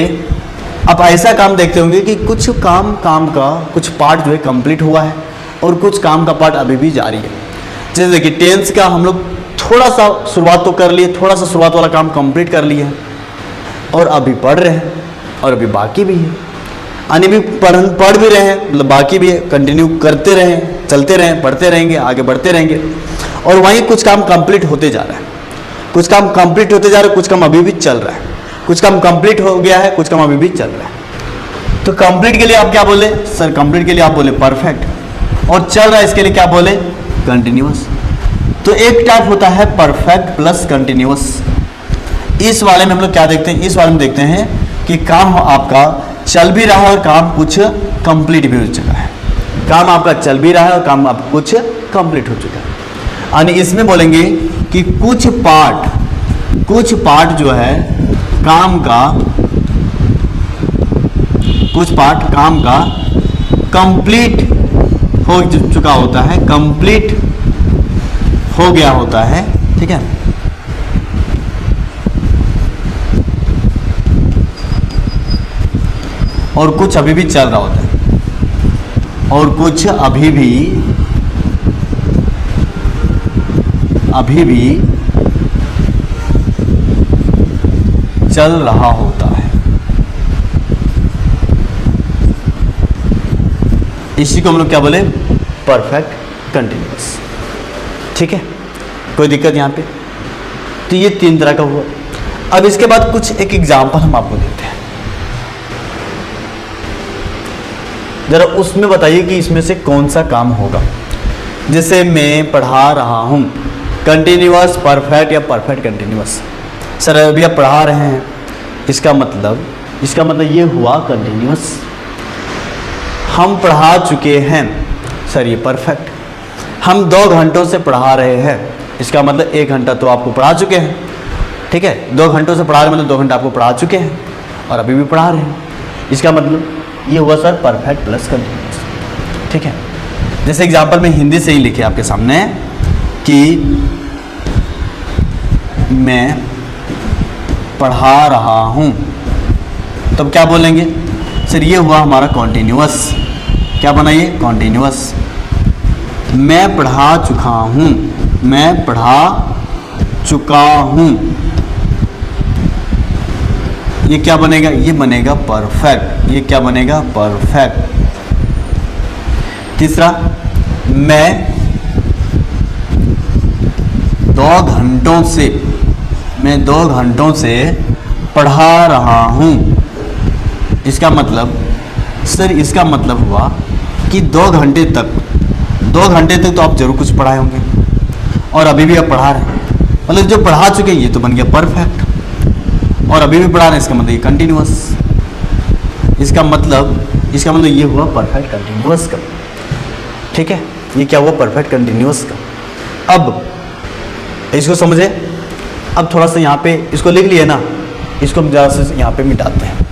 आप ऐसा काम देखते होंगे कि कुछ काम का कुछ पार्ट जो है कंप्लीट हुआ है और कुछ काम का पार्ट अभी भी जारी है। जैसे देखिए टेंस का हम लोग थोड़ा सा शुरुआत तो कर लिए, थोड़ा सा शुरुआत वाला काम कंप्लीट कर लिए और अभी पढ़ रहे हैं और अभी बाकी भी है, यानी भी पढ़ भी रहे हैं, मतलब बाकी भी है, कंटिन्यू करते रहें, चलते रहें, पढ़ते रहेंगे, आगे बढ़ते रहेंगे। और वहीं कुछ काम कंप्लीट होते जा रहा है, कुछ काम कंप्लीट होते जा रहा है, कुछ काम अभी भी चल रहा है, कुछ काम कंप्लीट हो गया है, कुछ काम अभी भी चल रहा है। तो कंप्लीट के लिए आप क्या बोले सर? कंप्लीट के लिए आप बोले परफेक्ट, और चल रहा है इसके लिए क्या बोले? कंटिन्यूअस। तो एक टाइप होता है परफेक्ट प्लस कंटिन्यूअस। इस वाले में हम लोग क्या देखते हैं? इस वाले में देखते हैं कि काम आपका चल भी रहा है और काम कुछ कंप्लीट भी हो चुका है। काम आपका चल भी रहा है और काम आपका कुछ कंप्लीट हो चुका है। यानी इसमें बोलेंगे कि कुछ पार्ट जो है काम का, कुछ पार्ट काम का कंप्लीट हो चुका होता है, कंप्लीट हो गया होता है, ठीक है। और कुछ अभी भी चल रहा होता है, और कुछ अभी भी चल रहा होता है। इसी को हम लोग क्या बोले? परफेक्ट कंटिन्यूअस, ठीक है। कोई दिक्कत यहाँ पे? तो ये 3 तरह का हुआ। अब इसके बाद कुछ एक एग्जाम्पल हम आपको देते हैं, जरा उसमें बताइए कि इसमें से कौन सा काम होगा। जैसे मैं पढ़ा रहा हूँ, कंटिन्यूअस परफेक्ट या परफेक्ट कंटिन्यूअस? सर अभी आप पढ़ा रहे हैं, इसका मतलब ये हुआ कंटिन्यूअस। हम पढ़ा चुके हैं, सर ये परफेक्ट। हम 2 घंटों से पढ़ा रहे हैं, इसका मतलब 1 घंटा तो आपको पढ़ा चुके हैं, ठीक है। 2 घंटों से पढ़ा रहे मतलब 2 घंटा आपको पढ़ा चुके हैं और अभी भी पढ़ा रहे हैं, इसका मतलब ये हुआ सर परफेक्ट प्लस कंटिन्यूअस, ठीक है। जैसे एग्जाम्पल में हिंदी से ही लिखे आपके सामने कि मैं पढ़ा रहा हूँ, तब क्या बोलेंगे? सर ये हुआ हमारा कॉन्टिन्यूअस। क्या बना ये? कॉन्टिन्यूअस। मैं पढ़ा चुका हूँ, मैं पढ़ा चुका हूँ, ये क्या बनेगा? ये बनेगा परफेक्ट। ये क्या बनेगा? परफेक्ट। तीसरा, मैं 2 घंटों से पढ़ा रहा हूँ, इसका मतलब सर इसका मतलब हुआ कि 2 घंटे तक तो आप जरूर कुछ पढ़ाए होंगे और अभी भी आप पढ़ा रहे हैं, मतलब जो पढ़ा चुके ये तो बन गया परफेक्ट, और अभी भी पढ़ा रहे हैं इसका मतलब ये कंटिन्यूअस। इसका मतलब ये हुआ परफेक्ट कंटिन्यूअस का, ठीक है। ये क्या हुआ? परफेक्ट कंटिन्यूअस का। अब इसको समझे। अब थोड़ा सा यहाँ पे इसको लिख लिए ना, इसको हम ज़रा से यहाँ पे मिटाते हैं।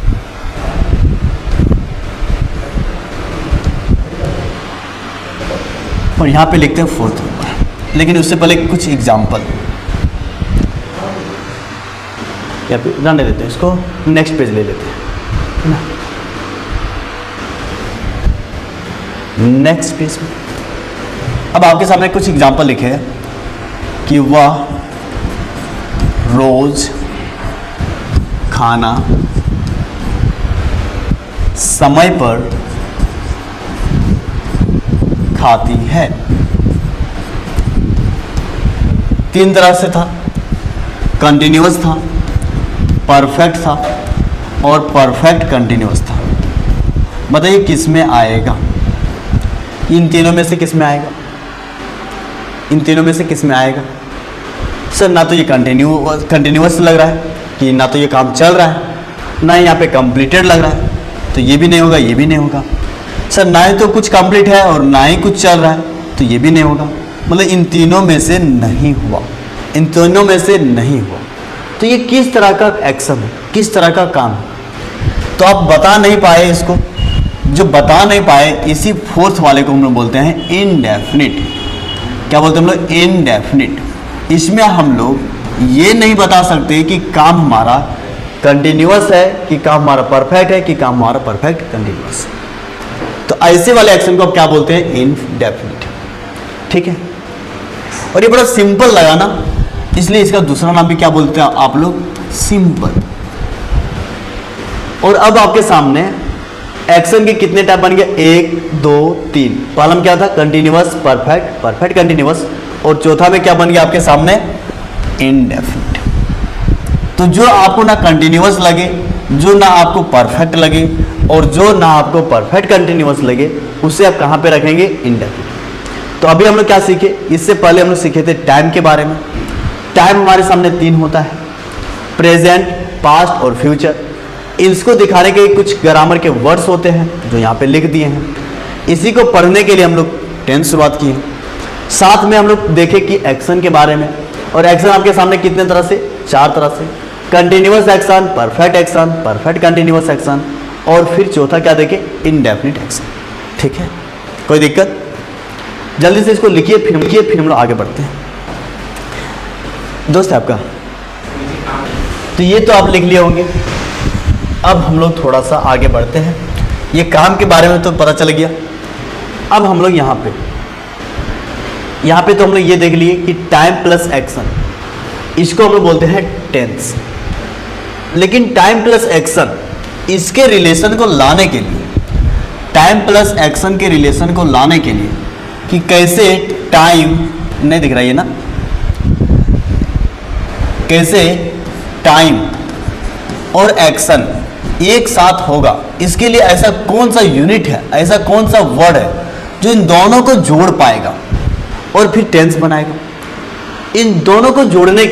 और यहाँ पे लिखते हैं 4th नंबर, लेकिन उससे पहले कुछ एग्जाम्पल यहाँ पे रहने देते हैं, इसको नेक्स्ट पेज ले लेते हैं ना। नेक्स्ट पेज में अब आपके सामने कुछ एग्जाम्पल लिखे हैं कि वह रोज खाना समय पर खाती है। 3 तरह से था, कंटिन्यूअस था, परफेक्ट था और परफेक्ट कंटिन्यूअस था। बताइए किस में आएगा? इन तीनों में से किस में आएगा? इन तीनों में से किस में आएगा? सर ना तो ये कंटिन्यूअस लग रहा है कि ना तो ये काम चल रहा है, ना यहाँ पे कंप्लीटेड लग रहा है, तो ये भी नहीं होगा, ये भी नहीं होगा। सर ना ही तो कुछ कंप्लीट है और ना ही कुछ चल रहा है, तो ये भी नहीं होगा। मतलब इन तीनों में से नहीं हुआ, इन तीनों में से नहीं हुआ। तो ये किस तरह का एक्शन है, किस तरह का काम है? तो आप बता नहीं पाए इसको, जो बता नहीं पाए, इसी 4th वाले को हम लोग बोलते हैं इनडेफिनिट। क्या बोलते हैं हम लोग? इनडेफिनिट। इसमें हम लोग ये नहीं बता सकते कि काम हमारा कंटिन्यूअस है कि काम हमारा परफेक्ट है कि काम हमारा परफेक्ट कंटिन्यूअस है। तो ऐसे वाले एक्शन को आप क्या बोलते हैं? इनडेफिनिट। ठीक है, और ये बड़ा सिंपल लगा ना, इसलिए इसका दूसरा नाम भी क्या बोलते हैं आप लोग? सिंपल। और अब आपके सामने एक्शन के कितने टाइप बन गए? 1 2 3। पहला में क्या था? Continuous, perfect, perfect continuous. और चौथा में क्या बन गया आपके सामने? इनडेफिनिट। तो जो आपको ना कंटिन्यूअस लगे, जो ना आपको परफेक्ट लगे, और जो ना आपको परफेक्ट कंटिन्यूअस लगे, उसे आप कहां पे रखेंगे? इनडेफिनिट। तो अभी हम लोग क्या सीखे? इससे पहले हम लोग सीखे थे टाइम के बारे में। टाइम हमारे सामने 3 होता है, प्रेजेंट, पास्ट और फ्यूचर। इसको दिखाने के कुछ ग्रामर के वर्ड्स होते हैं जो यहाँ पे लिख दिए हैं। इसी को पढ़ने के लिए हम लोग टेंस शुरुआत की है। साथ में हम लोग देखे कि एक्शन के बारे में, और एक्शन आपके सामने कितने तरह से? 4 तरह से। Continuous action, perfect action, perfect continuous action, और फिर चौथा क्या देखे? Indefinite action. ठीक है, कोई दिक्कत? जल्दी से इसको लिखिए, फिर हम लोग आगे बढ़ते हैं। दोस्त है आपका, तो ये तो आप लिख लिए होंगे। अब हम लोग थोड़ा सा आगे बढ़ते हैं। ये काम के बारे में तो पता चल गया। अब हम लोग यहाँ पे तो हम लोग ये देख लिए कि टाइम प्लस एक्शन, इसको हम लोग बोलते हैं टेंस। लेकिन टाइम प्लस एक्शन, इसके रिलेशन को लाने के लिए, टाइम प्लस एक्शन के रिलेशन को लाने के लिए कि कैसे टाइम, नहीं दिख रहा है ना, कैसे टाइम और एक्शन एक साथ होगा, इसके लिए ऐसा कौन सा यूनिट है, ऐसा कौन सा वर्ड है जो इन दोनों को जोड़ पाएगा और फिर टेंस बनाएगा। इन दोनों को जोड़ने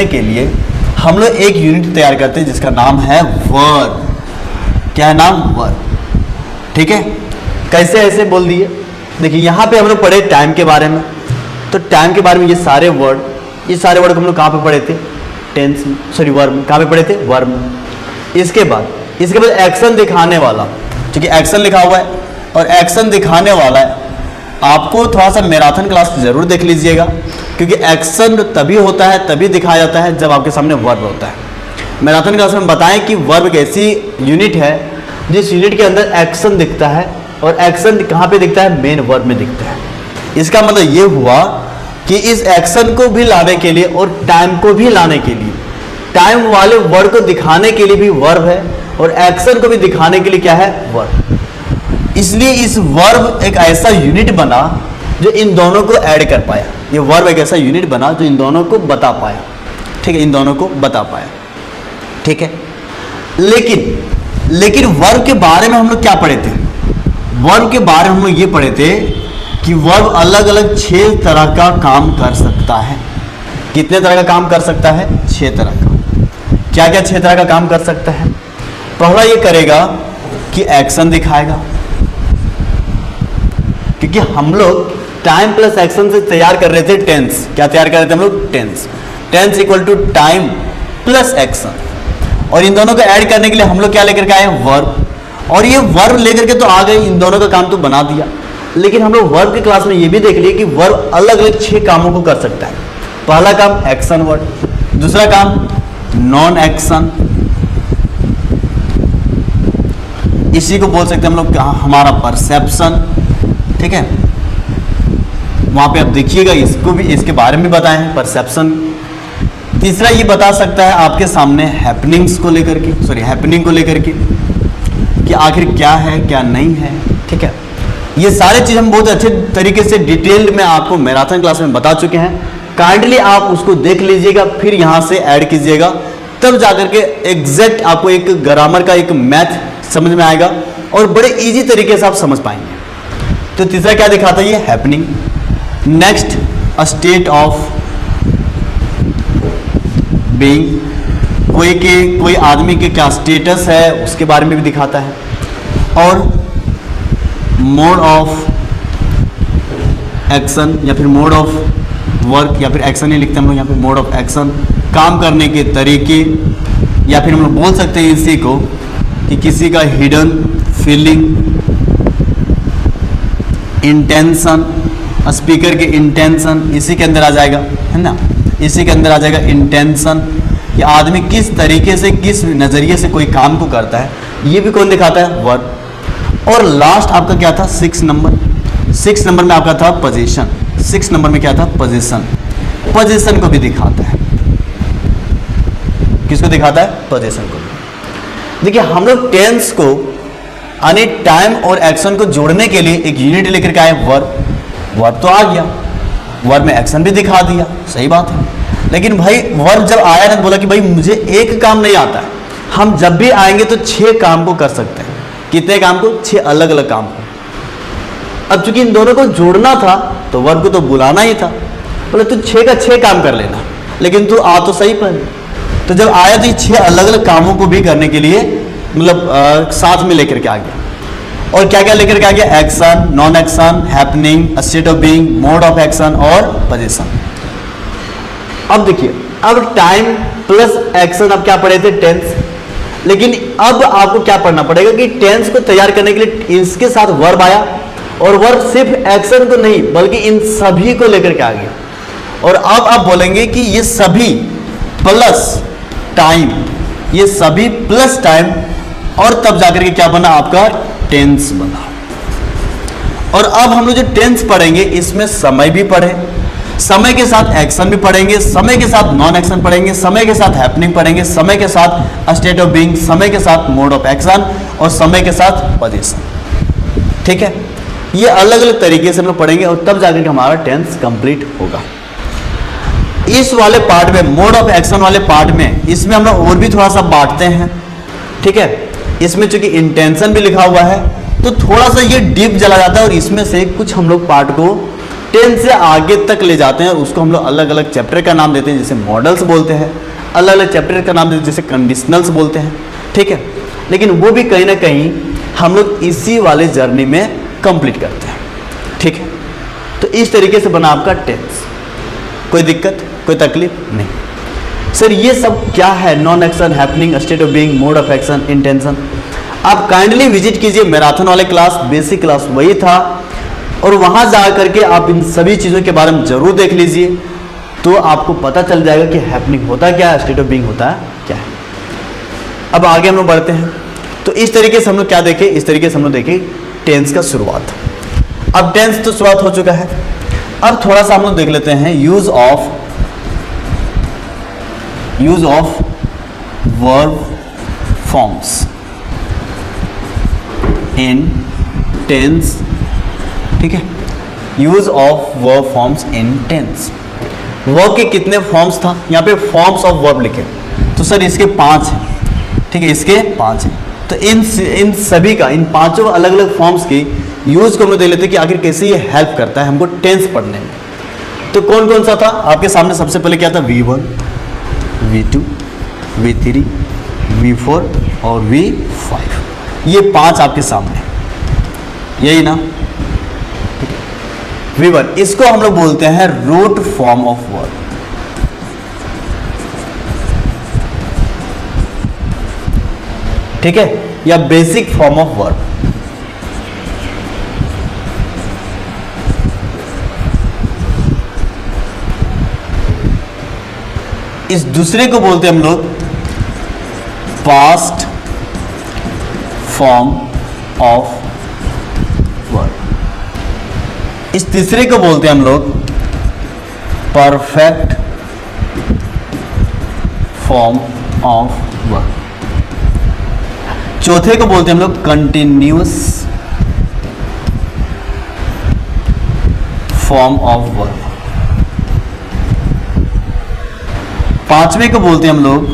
के लिए हम लोग एक यूनिट तैयार करते हैं जिसका नाम है वर्ब। क्या है नाम? वर्ब। ठीक है, कैसे ऐसे बोल दिए? देखिए यहाँ पे हम लोग पढ़े टाइम के बारे में, तो टाइम के बारे में ये सारे वर्ड को हम लोग कहाँ पे पढ़े थे? टेंस में, सॉरी वर्ब में। कहाँ पे पढ़े थे? वर्ब में। इसके बाद एक्शन दिखाने वाला, क्योंकि एक्शन लिखा हुआ है और एक्शन दिखाने वाला है, आपको थोड़ा सा मैराथन क्लास जरूर देख लीजिएगा, क्योंकि एक्शन तभी होता है, तभी दिखाया जाता है जब आपके सामने वर्ब होता है। मैराथन क्लास में बताएं कि वर्ब एक ऐसी यूनिट है जिस यूनिट के अंदर एक्शन दिखता है, और एक्शन कहाँ पे दिखता है? मेन वर्ब में दिखता है। इसका मतलब ये हुआ कि इस एक्शन को भी लाने के लिए और टाइम को भी लाने के लिए, टाइम वाले वर्ड को दिखाने के लिए भी वर्ब है, और एक्शन को भी दिखाने के लिए क्या है? वर्ब। इसलिए इस वर्ब एक ऐसा यूनिट बना जो इन दोनों को ऐड कर पाया। ये वर्ब एक ऐसा यूनिट बना जो इन दोनों को बता पाया। ठीक है, इन दोनों को बता पाया। ठीक है, लेकिन वर्ब के बारे में हम लोग क्या पढ़े थे? वर्ब के बारे में हम लोग ये पढ़े थे कि वर्ब अलग अलग 6 तरह का काम कर सकता है। कितने तरह का काम कर सकता है? 6 तरह का। क्या क्या 6 तरह का काम कर सकता है? पहला ये करेगा कि एक्शन दिखाएगा, क्योंकि हम लोग टाइम प्लस एक्शन से तैयार कर रहे थे टेंस। क्या तैयार कर रहे थे हम लोग? Tense equal to time plus action, और इन दोनों को ऐड करने के लिए हम लोग क्या लेकर के आए? वर्ब। और ये वर्ब लेकर के तो आ गए, इन दोनों का काम तो बना दिया, लेकिन हम लोग वर्ब की क्लास में ये भी देख लिए कि वर्ब अलग अलग 6 कामों को कर सकता है। पहला काम एक्शन वर्ड, दूसरा काम नॉन एक्शन, इसी को बोल सकते हैं हम लोग हमारा परसेप्शन। ठीक है, वहां पे आप देखिएगा, इसको भी, इसके बारे में बताए हैं परसेप्शन। तीसरा ये बता सकता है आपके सामने हैपनिंग को लेकर के कि आखिर क्या है क्या नहीं है। ठीक है, ये सारे चीज हम बहुत अच्छे तरीके से डिटेल्ड में आपको मैराथन क्लास में बता चुके हैं। काइंडली आप उसको देख लीजिएगा, फिर यहाँ से ऐड कीजिएगा, तब जाकर के एग्जैक्ट आपको एक ग्रामर का एक मैथ समझ में आएगा और बड़े इजी तरीके से आप समझ पाएंगे। तो तीसरा क्या दिखाता है? ये happening. Next, a state of being, कोई आदमी के क्या स्टेटस है उसके बारे में भी दिखाता है। और मोड ऑफ एक्शन या फिर मोड ऑफ वर्क, या फिर एक्शन ही लिखते हैं हम लोग यहाँ पे, मोड ऑफ एक्शन, काम करने के तरीके, या फिर हम लोग बोल सकते हैं इसी को कि किसी का हिडन फीलिंग, इंटेंशन, स्पीकर के इंटेंशन इसी के अंदर आ जाएगा, है ना, इसी के अंदर आ जाएगा इंटेंशन, कि आदमी किस तरीके से, किस नज़रिए से कोई काम को करता है, ये भी कौन दिखाता है? वर्ब। और लास्ट आपका क्या था? 6 नंबर। 6 नंबर में आपका था पोजीशन। 6 नंबर में क्या था? पोजीशन। पोजीशन को भी दिखाता है। किसको दिखाता है? पोजीशन को भी। देखिए हम लोग टेंस को यानी टाइम और एक्शन को जोड़ने के लिए एक यूनिट लेकर के आए, वर्ब। वर्ब तो आ गया, वर्ब में एक्शन भी दिखा दिया, सही बात है। लेकिन भाई वर्ब जब आया ना, बोला कि भाई मुझे एक काम नहीं आता है, हम जब भी आएंगे तो 6 काम को कर सकते हैं। कितने काम को? 6 अलग अलग काम को। अब चूंकि इन दोनों को जोड़ना था तो वर्ब को तो बुलाना ही था, बोले तू 6 का 6 काम कर लेना, लेकिन तू आ तो सही पहले। तो जब आया तो ये 6 अलग अलग कामों को भी करने के लिए मतलब साथ में लेकर के आ गया। और क्या क्या लेकर के आ गया? Action, non action, happening, state of being, mode of action और पोजीशन। अब देखिए, अब टाइम प्लस एक्शन, अब क्या पढ़े थे? टेंस। लेकिन अब आपको क्या पढ़ना पड़ेगा कि टेंस को तैयार करने के लिए इसके साथ वर्ब आया, और वर्ब सिर्फ एक्शन को नहीं बल्कि इन सभी को लेकर के आ गया। और अब आप बोलेंगे कि ये सभी प्लस टाइम, ये सभी प्लस टाइम, और तब जाकर के क्या बना? आपका टेंस बना। और अब हम लोग जो टेंस पढ़ेंगे इसमें समय भी पढ़े, समय के साथ एक्शन भी पढ़ेंगे, समय के साथ नॉन एक्शन पढ़ेंगे, समय के साथ हैपनिंग पढ़ेंगे, समय के साथ स्टेट ऑफ बीइंग, समय के साथ मोड ऑफ एक्शन और समय के साथ पोजीशन। ठीक है, ये अलग अलग तरीके से हम लोग पढ़ेंगे और तब जाकर के हमारा टेंस कंप्लीट होगा। इस वाले पार्ट में, मोड ऑफ एक्शन वाले पार्ट में, इसमें हम लोग और भी थोड़ा सा बांटते हैं। ठीक है, इसमें चूंकि इंटेंशन भी लिखा हुआ है तो थोड़ा सा ये डीप चला जाता है, और इसमें से कुछ हम लोग पार्ट को टेंस से आगे तक ले जाते हैं, और उसको हम लोग अलग अलग चैप्टर का नाम देते हैं, जैसे मॉडल्स बोलते हैं, अलग अलग चैप्टर का नाम देते हैं, जैसे कंडीशनल्स बोलते हैं। ठीक है, लेकिन वो भी कहीं ना कहीं हम लोग इसी वाले जर्नी में कंप्लीट करते हैं। ठीक है, तो इस तरीके से बना आपका टेंस। कोई दिक्कत, कोई तकलीफ नहीं। सर ये सब क्या है? Non action, happening, state of being, mode of action, intention. आप काइंडली विजिट कीजिए मैराथन वाले क्लास, बेसिक क्लास वही था, और वहां जा करके आप इन सभी चीज़ों के बारे में जरूर देख लीजिए, तो आपको पता चल जाएगा कि हैपनिंग होता क्या है, स्टेट ऑफ बीइंग होता है क्या है। अब आगे हम लोग बढ़ते हैं। तो इस तरीके से हम लोग क्या देखें? इस तरीके से हम लोग देखें टेंस का शुरुआत। अब टेंस तो शुरुआत हो चुका है, अब थोड़ा सा हम लोग देख लेते हैं use of verb forms in tense. ठीक है, use of verb forms in tense. Verb के कितने फॉर्म्स था? यहाँ पे फॉर्म्स ऑफ वर्ब लिखे, तो सर इसके 5 हैं। ठीक है, इसके 5 हैं। तो इन सभी का, इन 5 अलग अलग फॉर्म्स की यूज को हम लोग देख लेते हैं कि आखिर कैसे ये हेल्प करता है हमको टेंस पढ़ने में। तो कौन कौन सा था आपके सामने? सबसे पहले क्या था? V1, V2, V3, V4 और V5। ये 5 आपके सामने, यही ना? V1, इसको हम लोग बोलते हैं रूट फॉर्म ऑफ वर्ब। ठीक है, या बेसिक फॉर्म ऑफ वर्ब। इस दूसरे को बोलते हैं हम लोग पास्ट फॉर्म ऑफ वर्ब। इस तीसरे को बोलते हैं हम लोग परफेक्ट फॉर्म ऑफ वर्ब। चौथे को बोलते हैं हम लोग कंटिन्यूअस फॉर्म ऑफ वर्ब। पांचवें को बोलते हैं हम लोग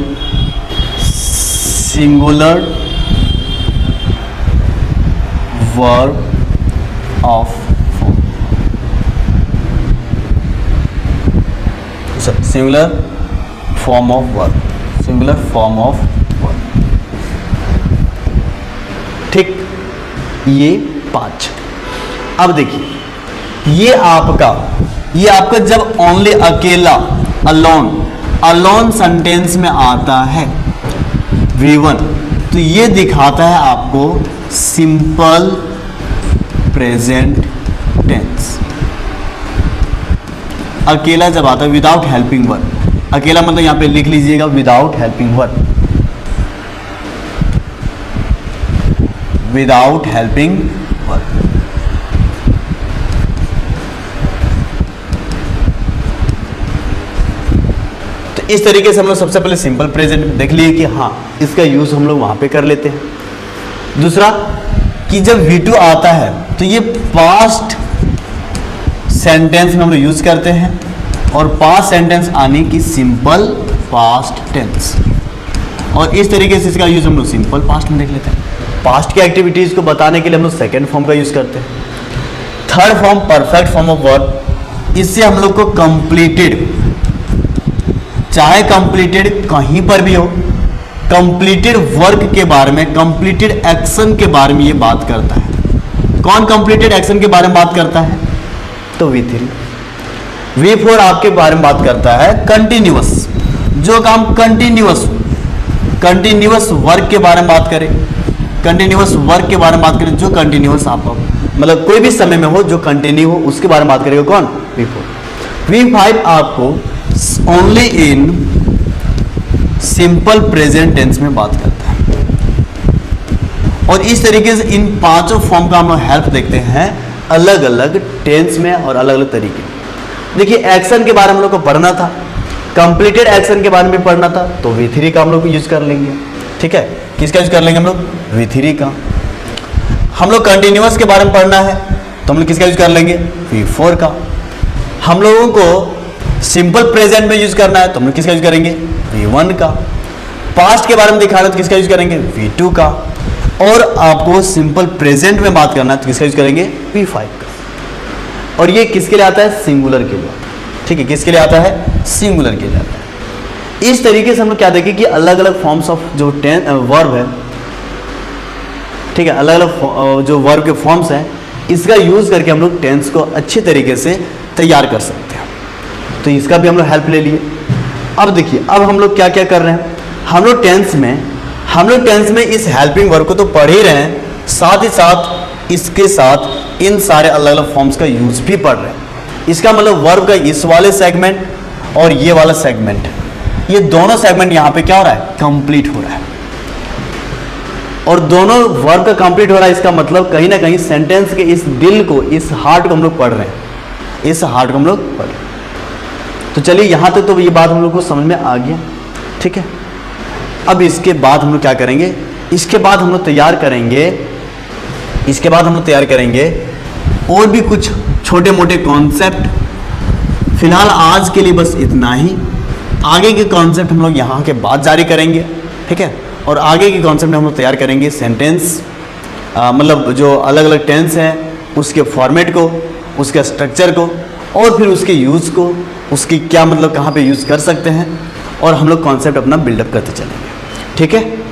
singular verb of form. Singular form of verb, singular form of verb. ठीक, ये 5। अब देखिए ये आपका जब ओनली अकेला, अलोन सेंटेंस में आता है V1, तो ये दिखाता है आपको सिंपल प्रेजेंट टेंस। अकेला जब आता है विदाउट हेल्पिंग वर्ब, अकेला मतलब यहाँ पे लिख लीजिएगा without helping verb, without helping verb. तो इस तरीके से हम लोग सबसे पहले सिंपल प्रेजेंट देख लिए कि हाँ इसका यूज हम लोग वहां पे कर लेते हैं। दूसरा कि जब V2 आता है तो ये पास्ट सेंटेंस में हम लोग यूज करते हैं, और पास्ट सेंटेंस आने की सिंपल पास्ट टेंस, और इस तरीके से इसका यूज हम लोग सिंपल पास्ट में देख लेते हैं। पास्ट की एक्टिविटीज को बताने के लिए हम लोग सेकेंड फॉर्म का यूज करते हैं। Third form perfect form of verb, इससे हम लोग को कंप्लीटेड, चाहे कंप्लीटेड कहीं पर भी हो, कंप्लीटेड वर्क के बारे में, कंप्लीटेड एक्शन के बारे में ये बात करता है। कौन कंप्लीटेड एक्शन के बारे में बात करता है? तो V3। V4 आपके बारे में बात करता है कंटिन्यूअस, जो काम कंटिन्यूअस, कंटिन्यूअस वर्क के बारे में बात करें, कंटिन्यूअस वर्क के बारे में बात करें, जो कंटिन्यूअस आप मतलब कोई भी समय में हो जो कंटिन्यू हो, उसके बारे में बात करेगा कौन? V4। V5 आपको only in simple present tense में बात करता है। और इस तरीके से इन पांचों फॉर्म का हम लोग हेल्प देखते हैं अलग अलग टेंस में और अलग अलग तरीके। देखिए एक्शन के बारे में हम लोग को पढ़ना था, कंप्लीटेड एक्शन के बारे में पढ़ना था, तो V3 का हम लोग यूज कर लेंगे। ठीक है, किसका यूज कर लेंगे हम लोग? V3 का। हम लोग कंटिन्यूअस के बारे में पढ़ना है तो हम लोग किसका यूज कर लेंगे? V4 का। हम लोगों को सिंपल प्रेजेंट में यूज करना है तो हम लोग किसका यूज करेंगे? V1 का। पास्ट के बारे में दिखाना है तो किसका यूज करेंगे? V2 का। और आपको सिंपल प्रेजेंट में बात करना है तो किसका यूज करेंगे? V5 का। और ये किसके लिए आता है? सिंगुलर के लिए। ठीक है, किसके लिए आता है? सिंगुलर के लिए आता है। इस तरीके से हम लोग क्या देखें कि अलग अलग फॉर्म्स ऑफ जो वर्ब है, ठीक है, अलग अलग जो वर्ब के फॉर्म्स हैं, इसका यूज करके हम लोग टेंस को अच्छे तरीके से तैयार कर सकते हैं। तो इसका भी हम लोग हेल्प ले लिए। अब देखिए, अब हम लोग क्या क्या कर रहे हैं, हम लोग टेंस में इस हेल्पिंग वर्ब को तो पढ़ ही रहे हैं, साथ ही साथ इसके साथ इन सारे अलग अलग फॉर्म्स का यूज भी पढ़ रहे हैं। इसका मतलब वर्ब का इस वाले सेगमेंट और ये वाला सेगमेंट, ये दोनों सेगमेंट यहाँ पे क्या हो रहा है? कंप्लीट हो रहा है। और दोनों वर्ब का कंप्लीट हो रहा है, इसका मतलब कहीं ना कहीं सेंटेंस के इस दिल को, इस हार्ट को हम लोग पढ़ रहे हैं, इस हार्ट को हम लोग पढ़ रहे हैं। तो चलिए यहाँ तक तो ये बात हम लोग को समझ में आ गया। ठीक है, अब इसके बाद हम लोग क्या करेंगे? इसके बाद हम लोग तैयार करेंगे और भी कुछ छोटे मोटे कॉन्सेप्ट। फिलहाल आज के लिए बस इतना ही, आगे के कॉन्सेप्ट हम लोग यहाँ के बाद जारी करेंगे। ठीक है, और आगे के कॉन्सेप्ट हम लोग तैयार करेंगे सेंटेंस, मतलब जो अलग अलग टेंस हैं उसके फॉर्मेट को, उसके स्ट्रक्चर को, और फिर उसके यूज़ को, उसकी क्या मतलब कहाँ पे यूज़ कर सकते हैं, और हम लोग कॉन्सेप्ट अपना बिल्डअप करते चलेंगे। ठीक है।